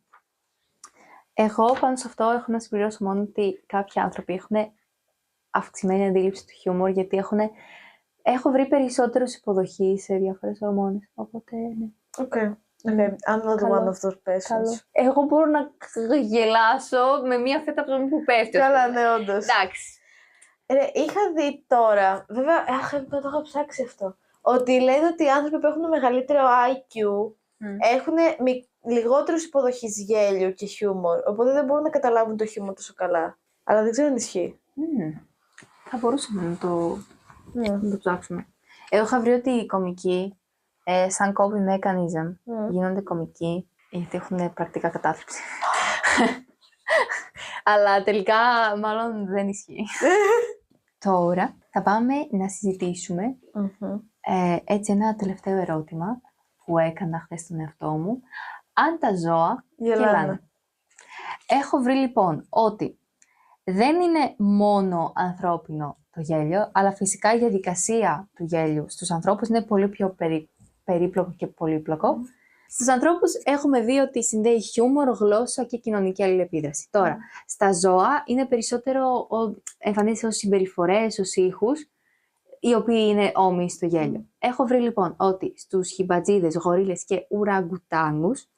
Εγώ πάνω σε αυτό έχω να συμπληρώσω μόνο ότι κάποιοι άνθρωποι έχουν αυξημένη αντίληψη του χιούμορ, γιατί έχω βρει περισσότερους υποδοχή σε διάφορες ορμόνες. Οπότε, ναι. Okay. I'm not one of those persons. Εγώ μπορώ να γελάσω με μία φέτα ψωμί που πέφτει. Καλά, ναι, όντως. Εντάξει. Είχα δει τώρα, βέβαια, το είχα ψάξει αυτό, ότι λένε ότι οι άνθρωποι που έχουν μεγαλύτερο IQ έχουν λιγότερους υποδοχής γέλιου και χιούμορ, οπότε δεν μπορούν να καταλάβουν το χιούμορ τόσο καλά. Αλλά δεν ξέρω αν ισχύει. Θα μπορούσαμε να το ψάξουμε. Εγώ είχα βρει ότι οι κομικοί, σαν coping mechanism, γίνονται κομικοί γιατί έχουν πρακτικά κατάθλιψη. Αλλά τελικά μάλλον δεν ισχύει. Τώρα θα πάμε να συζητήσουμε έτσι ένα τελευταίο ερώτημα που έκανα χθες στον εαυτό μου. Αν τα ζώα γελάνε. Έχω βρει λοιπόν ότι δεν είναι μόνο ανθρώπινο το γέλιο, αλλά φυσικά η διαδικασία του γέλιου στους ανθρώπους είναι πολύ πιο περίπλοκο και πολύπλοκο. Στους ανθρώπους έχουμε δει ότι συνδέει χιούμορ, γλώσσα και κοινωνική αλληλεπίδραση. Τώρα, στα ζώα είναι περισσότερο εμφανίζεται ως συμπεριφορές, ως ήχους, οι οποίοι είναι όμοιοι στο γέλιο. Έχω βρει λοιπόν ότι στους χιμπατζίδες, γορίλες και ουραγκουτάνγκους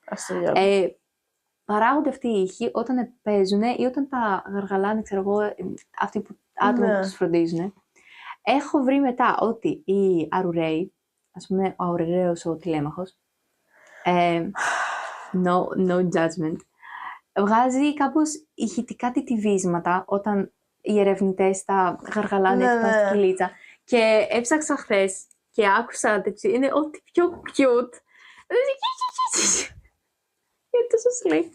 παράγονται αυτοί οι ήχοι όταν παίζουν ή όταν τα γαργαλάνε, ξέρω εγώ, αυτοί που άτομα που τους φροντίζουν. Έχω βρει μετά ότι οι αρουραίοι, ας πούμε ο αουραιρέος ο τηλέμαχος, no judgment, βγάζει κάπως ηχητικά τιτιβίσματα όταν οι ερευνητές τα γαργαλάνε στην κυλίτσα. Και έψαξα χθες και άκουσα τέτοιο, είναι ό,τι πιο cute. Είναι τόσο σλί.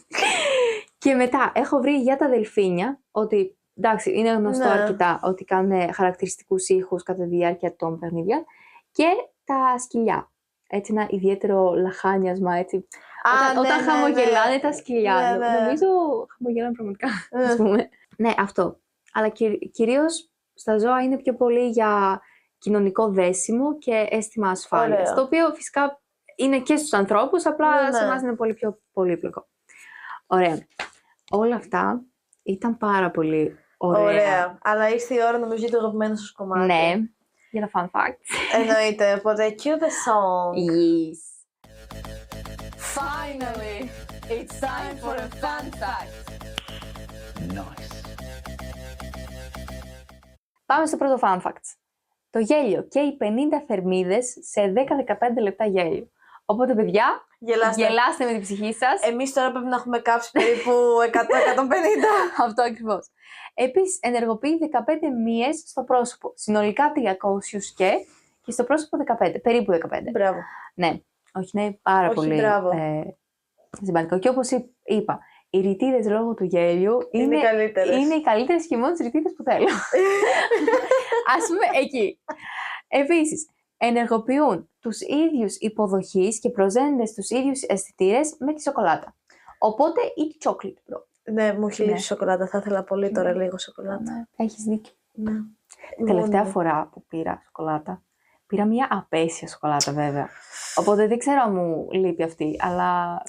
Και μετά έχω βρει για τα δελφίνια ότι, εντάξει, είναι γνωστό αρκετά ότι κάνουν χαρακτηριστικούς ήχους κατά τη διάρκεια των παιχνιδιών, και τα σκυλιά. Έτσι ένα ιδιαίτερο λαχάνιασμα, έτσι. Όταν χαμογελάνε τα σκυλιά. Νομίζω χαμογελάνε πραγματικά, ας πούμε. Ναι, αυτό. Αλλά κυρίως στα ζώα είναι πιο πολύ για κοινωνικό δέσιμο και αίσθημα ασφάλειας. Το οποίο φυσικά είναι και στους ανθρώπους, απλά σε εμάς είναι πολύ πιο πολύπλοκο. Ωραία. Όλα αυτά ήταν πάρα πολύ ωραία. Αλλά ήρθε η ώρα νομίζω για το αγαπημένο σας κομμάτι. Ναι, για τα fun facts. Εννοείται, οπότε cue the song. Yes. Finally, it's time for a fun fact. Nice. Πάμε στο πρώτο fun fact. Το γέλιο καίει 50 θερμίδες σε 10-15 λεπτά γέλιο. Οπότε, παιδιά, γελάστε με την ψυχή σας. Εμείς τώρα πρέπει να έχουμε κάψει περίπου 100-150. Αυτό ακριβώς. Επίσης, ενεργοποιεί 15 μύες στο πρόσωπο. Συνολικά 300 και στο πρόσωπο 15. Περίπου 15. Μπράβο. Ναι, όχι, είναι πάρα πολύ σημαντικό. Και όπως είπα, οι ρητίδες λόγω του γέλιου είναι οι καλύτερες και μόνες ρητίδες που θέλω. Ας πούμε εκεί. Επίσης, ενεργοποιούν τους ίδιους υποδοχείς και προσδένονται στους ίδιους αισθητήρες με τη σοκολάτα. Οπότε, eat chocolate, bro. Ναι, μου έχει λείψει σοκολάτα. Θα ήθελα πολύ τώρα λίγο σοκολάτα. Έχεις δίκιο. Ναι. Την τελευταία φορά που πήρα σοκολάτα, πήρα μια απέσια σοκολάτα βέβαια. Οπότε δεν ξέρω αν μου λείπει αυτή, αλλά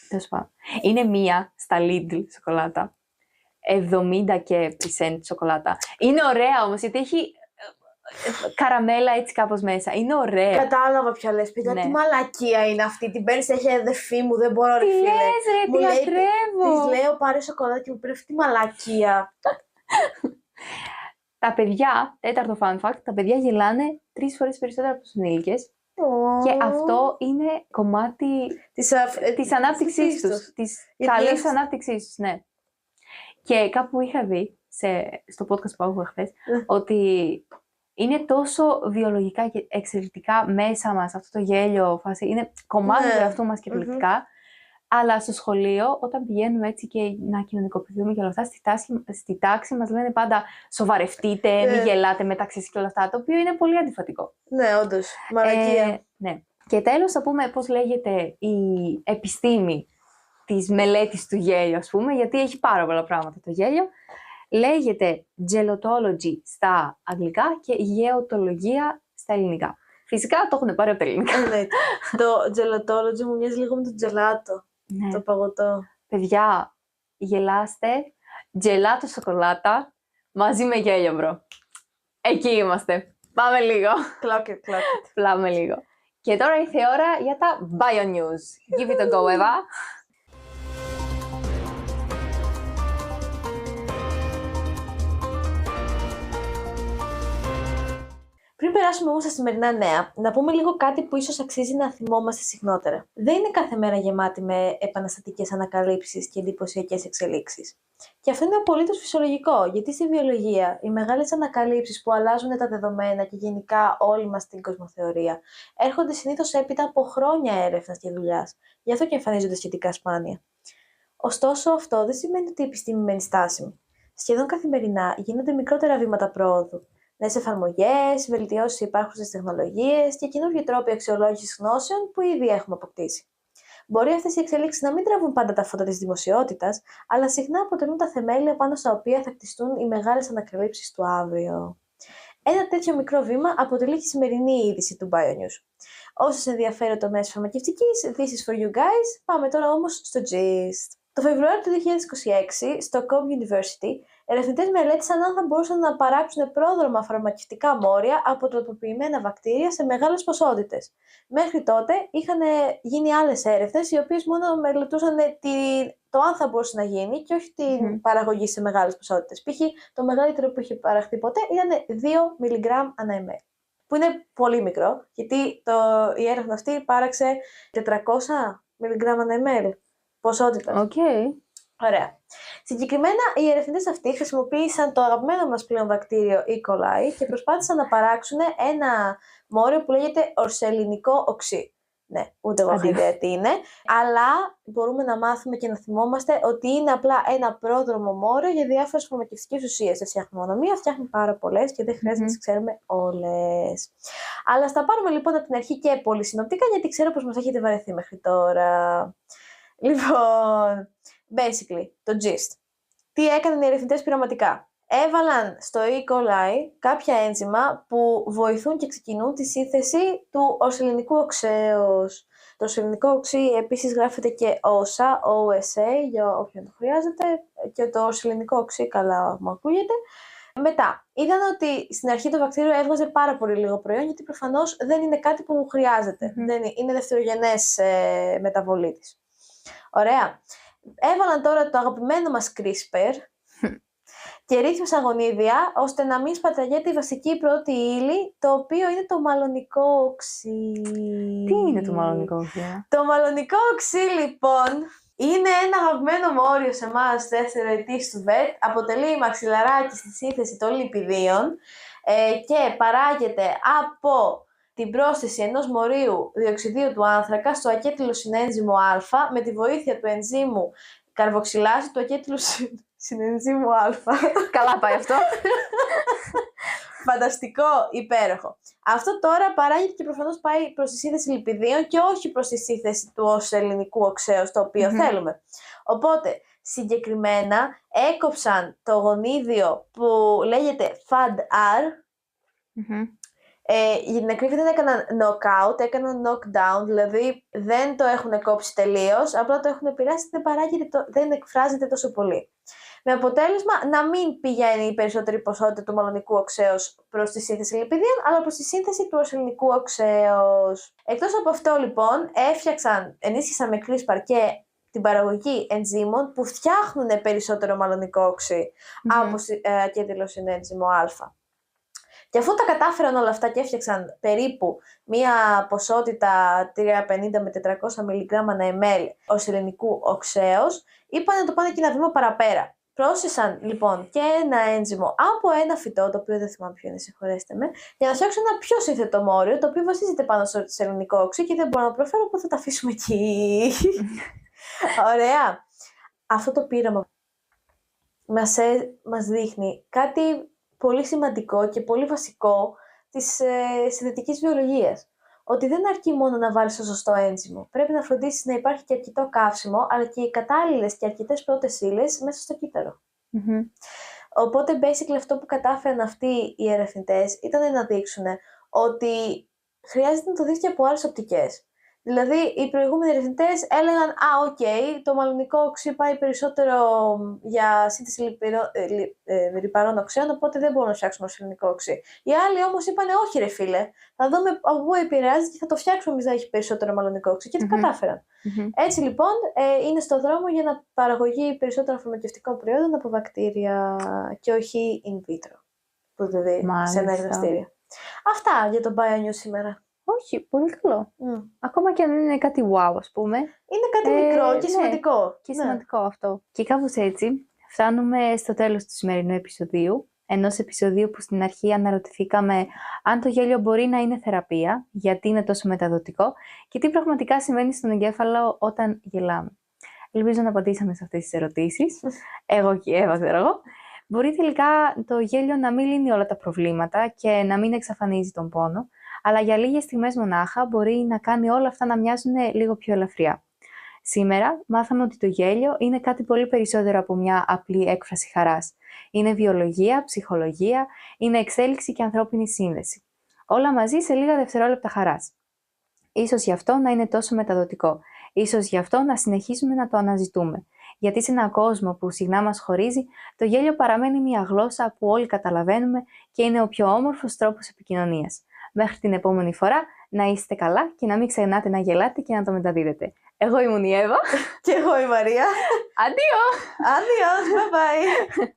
τέλος πάντων. Είναι μία στα Lidl σοκολάτα. 70 και % σοκολάτα. Είναι ωραία όμως, γιατί έχει καραμέλα έτσι κάπως μέσα. Είναι ωραία. Κατάλαβα ποια λες, παιδιά. Ναι. Τι μαλακία είναι αυτή. Την παίρνεις, έχει αδερφή μου, δεν μπορώ, ρε Τι φίλε. λες ρε, Μου τι λέει, λατρεύω. Της λέω πάρε σοκολάτα και μου πήρε αυτή τη μαλακία. Τα παιδιά, τέταρτο fun fact, τα παιδιά γελάνε 3 φορές περισσότερο από τους ενήλικες. Και αυτό είναι κομμάτι της ανάπτυξής τους. Της καλής ανάπτυξής τους, ναι. Και κάπου είχα δει, στο podcast που άκουγα χθες, ότι είναι τόσο βιολογικά και εξαιρετικά μέσα μας αυτό το γέλιο, φάση, είναι κομμάτι του εαυτού μας και επιλεκτικά. Αλλά στο σχολείο, όταν πηγαίνουμε έτσι και να κοινωνικοποιηθούμε και όλα αυτά, στη τάξη μας λένε πάντα σοβαρευτείτε, μην γελάτε μεταξύ σας και όλα αυτά, το οποίο είναι πολύ αντιφατικό. Ναι, όντως. Μαλακία. Ναι. Και τέλος θα πούμε πώς λέγεται η επιστήμη της μελέτης του γέλιου, ας πούμε, γιατί έχει πάρα πολλά πράγματα το γέλιο. Λέγεται gelotology στα αγγλικά και γεωτολογία στα ελληνικά. Φυσικά το έχουν πάρει από τα ελληνικά. Το gelotology μου μοιάζει λίγο με το gelato. Ναι. Το παγωτό. Παιδιά, γελάστε, gelato σοκολάτα, μαζί με γέλιο, μπρο. Εκεί είμαστε. Πάμε λίγο. Clock it. Πάμε λίγο. Και τώρα ήρθε η ώρα για τα Bio News. Give it a go, Eva. Πριν περάσουμε όμως στα σημερινά νέα, να πούμε λίγο κάτι που ίσως αξίζει να θυμόμαστε συχνότερα. Δεν είναι κάθε μέρα γεμάτη με επαναστατικές ανακαλύψεις και εντυπωσιακές εξελίξεις. Και αυτό είναι απολύτως φυσιολογικό, γιατί στη βιολογία οι μεγάλες ανακαλύψεις που αλλάζουν τα δεδομένα και γενικά όλη μας την κοσμοθεωρία έρχονται συνήθως έπειτα από χρόνια έρευνας και δουλειάς. Γι' αυτό και εμφανίζονται σχετικά σπάνια. Ωστόσο, αυτό δεν σημαίνει ότι η επιστήμη μένει στάσιμη. Σχεδόν καθημερινά γίνονται μικρότερα βήματα πρόοδου. Νέες εφαρμογές, βελτιώσεις υπάρχουσες τεχνολογίες και καινούργιοι τρόποι αξιολόγησης γνώσεων που ήδη έχουμε αποκτήσει. Μπορεί αυτές οι εξελίξεις να μην τραβούν πάντα τα φώτα της δημοσιότητας, αλλά συχνά αποτελούν τα θεμέλια πάνω στα οποία θα κτιστούν οι μεγάλες ανακαλύψεις του αύριο. Ένα τέτοιο μικρό βήμα αποτελεί και η σημερινή είδηση του BioNews. Όσους ενδιαφέρει ο τομέας φαρμακευτικής, this is for you guys. Πάμε τώρα όμως στο gist. Το Φεβρουάριο του 2026, στο Kobe University, ερευνητές μελέτησαν αν θα μπορούσαν να παράξουν πρόδρομα φαρμακευτικά μόρια από τροποποιημένα βακτήρια σε μεγάλες ποσότητες. Μέχρι τότε είχαν γίνει άλλες έρευνες, οι οποίες μόνο μελετούσαν το αν θα μπορούσε να γίνει και όχι την παραγωγή σε μεγάλες ποσότητες. Π.χ. το μεγαλύτερο που είχε παραχθεί ποτέ ήταν 2 mg ανά ml. Που είναι πολύ μικρό, γιατί η έρευνα αυτή πάραξε 400 mg ανά ml ποσότητα. Ωραία. Συγκεκριμένα, οι ερευνητές αυτοί χρησιμοποίησαν το αγαπημένο μας πλέον βακτήριο E. coli και προσπάθησαν να παράξουν ένα μόριο που λέγεται ορσελινικό οξύ. Ναι, ούτε εγώ έχω ιδέα τι είναι, αλλά μπορούμε να μάθουμε και να θυμόμαστε ότι είναι απλά ένα πρόδρομο μόριο για διάφορες φαρμακευτικές ουσίες. Δεν φτιάχνει μόνο μία, φτιάχνει πάρα πολλές και δεν χρειάζεται να τις ξέρουμε όλες. Αλλά στα πάρουμε λοιπόν από την αρχή και πολύ συνοπτικά, γιατί ξέρω πως μας έχετε βαρεθεί μέχρι τώρα. Λοιπόν, basically, το gist. Τι έκαναν οι ερευνητές πειραματικά? Έβαλαν στο E. coli κάποια ένζημα που βοηθούν και ξεκινούν τη σύνθεση του ορσελινικού οξέως. Το ορσελινικό οξύ επίσης γράφεται και OSA, OSA, για όποιον το χρειάζεται, και το ορσελινικό οξύ, καλά μου ακούγεται. Μετά, είδαν ότι στην αρχή το βακτήριο έβγαζε πάρα πολύ λίγο προϊόν, γιατί προφανώς δεν είναι κάτι που μου χρειάζεται. Είναι δευτερογενές μεταβολή της. Ωραία. Έβαλαν τώρα το αγαπημένο μας CRISPR και ρύθμισαν γονίδια, ώστε να μην σπαταγιέται η βασική πρώτη ύλη, το οποίο είναι το μαλωνικό οξύ. Τι είναι το μαλωνικό οξύ? Το μαλωνικό οξύ, λοιπόν, είναι ένα αγαπημένο μόριο σε εμάς δεύτεροετής του ΒΕΤ. Αποτελεί μαξιλαράκι στη σύνθεση των λιπιδίων και παράγεται από την πρόσθεση ενός μορίου διοξιδίου του άνθρακα στο ακέτυλο συνένζυμο Α με τη βοήθεια του ενζύμου καρβοξυλάση του ακέτυλου συνενζύμου Α. Καλά πάει αυτό. Φανταστικό, υπέροχο. Αυτό τώρα παράγεται και προφανώς πάει προς τη σύνθεση λιπιδίων και όχι προς τη σύνθεση του ως ελληνικού οξέως, το οποίο θέλουμε. Οπότε, συγκεκριμένα, έκοψαν το γονίδιο που λέγεται FADR. Για την ακρίβεια δεν έκαναν knockout, έκαναν knockdown, δηλαδή δεν το έχουν κόψει τελείως, απλά το έχουν επηρεάσει, δεν εκφράζεται τόσο πολύ. Με αποτέλεσμα να μην πηγαίνει η περισσότερη ποσότητα του μαλωνικού οξέως προς τη σύνθεση λιπιδίων, αλλά προς τη σύνθεση του ελληνικού οξέως. Εκτός από αυτό, λοιπόν, ενίσχυσαν με CRISPR και την παραγωγή ενζύμων που φτιάχνουν περισσότερο μαλωνικό οξύ από ακέτυλο συνένζυμο Α. Και αφού τα κατάφεραν όλα αυτά και έφτιαξαν περίπου μία ποσότητα 350 με 400 μιλιγκράμμα ανά ml ως ελληνικού οξέως, είπαν να το πάνε και ένα βήμα παραπέρα. Πρόσθεσαν λοιπόν και ένα ένζυμο από ένα φυτό, το οποίο δεν θυμάμαι ποιο είναι, συγχωρέστε με, για να φτιάξουν ένα πιο σύνθετο μόριο, το οποίο βασίζεται πάνω στο ελληνικό οξύ και δεν μπορώ να προφέρω, οπότε θα τα αφήσουμε εκεί. Ωραία. Αυτό το πείραμα μας δείχνει κάτι πολύ σημαντικό και πολύ βασικό της συνθετικής βιολογίας. Ότι δεν αρκεί μόνο να βάλεις το σωστό ένζυμο. Πρέπει να φροντίσεις να υπάρχει και αρκετό καύσιμο, αλλά και οι κατάλληλες και αρκετές πρώτες ύλες μέσα στο κύτταρο. Οπότε, basically, αυτό που κατάφεραν αυτοί οι ερευνητές ήταν να δείξουν ότι χρειάζεται να το δεις και από άλλες οπτικές. Δηλαδή, οι προηγούμενοι ερευνητές έλεγαν το μαλωνικό οξύ πάει περισσότερο για σύνθεση λιπαρών οξέων, οπότε δεν μπορούμε να φτιάξουμε ως ελληνικό οξύ. Οι άλλοι όμως είπαν, όχι ρε φίλε, θα δούμε από πού επηρεάζεται και θα το φτιάξουμε εμείς να έχει περισσότερο μαλωνικό οξύ. Και το κατάφεραν. Έτσι λοιπόν, είναι στο δρόμο για να παραγωγεί περισσότερων φαρμακευτικών προϊόντων από βακτήρια και όχι in vitro, που δηλαδή σε ένα εργαστήριο. Αυτά για το BioNews σήμερα. Όχι, πολύ καλό. Ακόμα και αν δεν είναι κάτι wow, ας πούμε. Είναι κάτι μικρό και σημαντικό. Και σημαντικό αυτό. Και κάπως έτσι φτάνουμε στο τέλος του σημερινού επεισοδίου. Ενός επεισοδίου που στην αρχή αναρωτηθήκαμε αν το γέλιο μπορεί να είναι θεραπεία, γιατί είναι τόσο μεταδοτικό και τι πραγματικά συμβαίνει στον εγκέφαλο όταν γελάμε. Ελπίζω να απαντήσαμε σε αυτές τις ερωτήσεις. Εγώ και η Εύα, ξέρω εγώ. Μπορεί τελικά το γέλιο να μην λύνει όλα τα προβλήματα και να μην εξαφανίζει τον πόνο, αλλά για λίγες στιγμές μονάχα μπορεί να κάνει όλα αυτά να μοιάζουν λίγο πιο ελαφριά. Σήμερα μάθαμε ότι το γέλιο είναι κάτι πολύ περισσότερο από μια απλή έκφραση χαράς. Είναι βιολογία, ψυχολογία, είναι εξέλιξη και ανθρώπινη σύνδεση. Όλα μαζί σε λίγα δευτερόλεπτα χαράς. Ίσως γι' αυτό να είναι τόσο μεταδοτικό. Ίσως γι' αυτό να συνεχίσουμε να το αναζητούμε. Γιατί σε έναν κόσμο που συχνά μας χωρίζει, το γέλιο παραμένει μια γλώσσα που όλοι καταλαβαίνουμε και είναι ο πιο όμορφος τρόπος επικοινωνίας. Μέχρι την επόμενη φορά, να είστε καλά και να μην ξεχνάτε να γελάτε και να το μεταδίδετε. Εγώ ήμουν η Εύα. Και εγώ η Μαρία. Αντίο! Adiós, bye bye.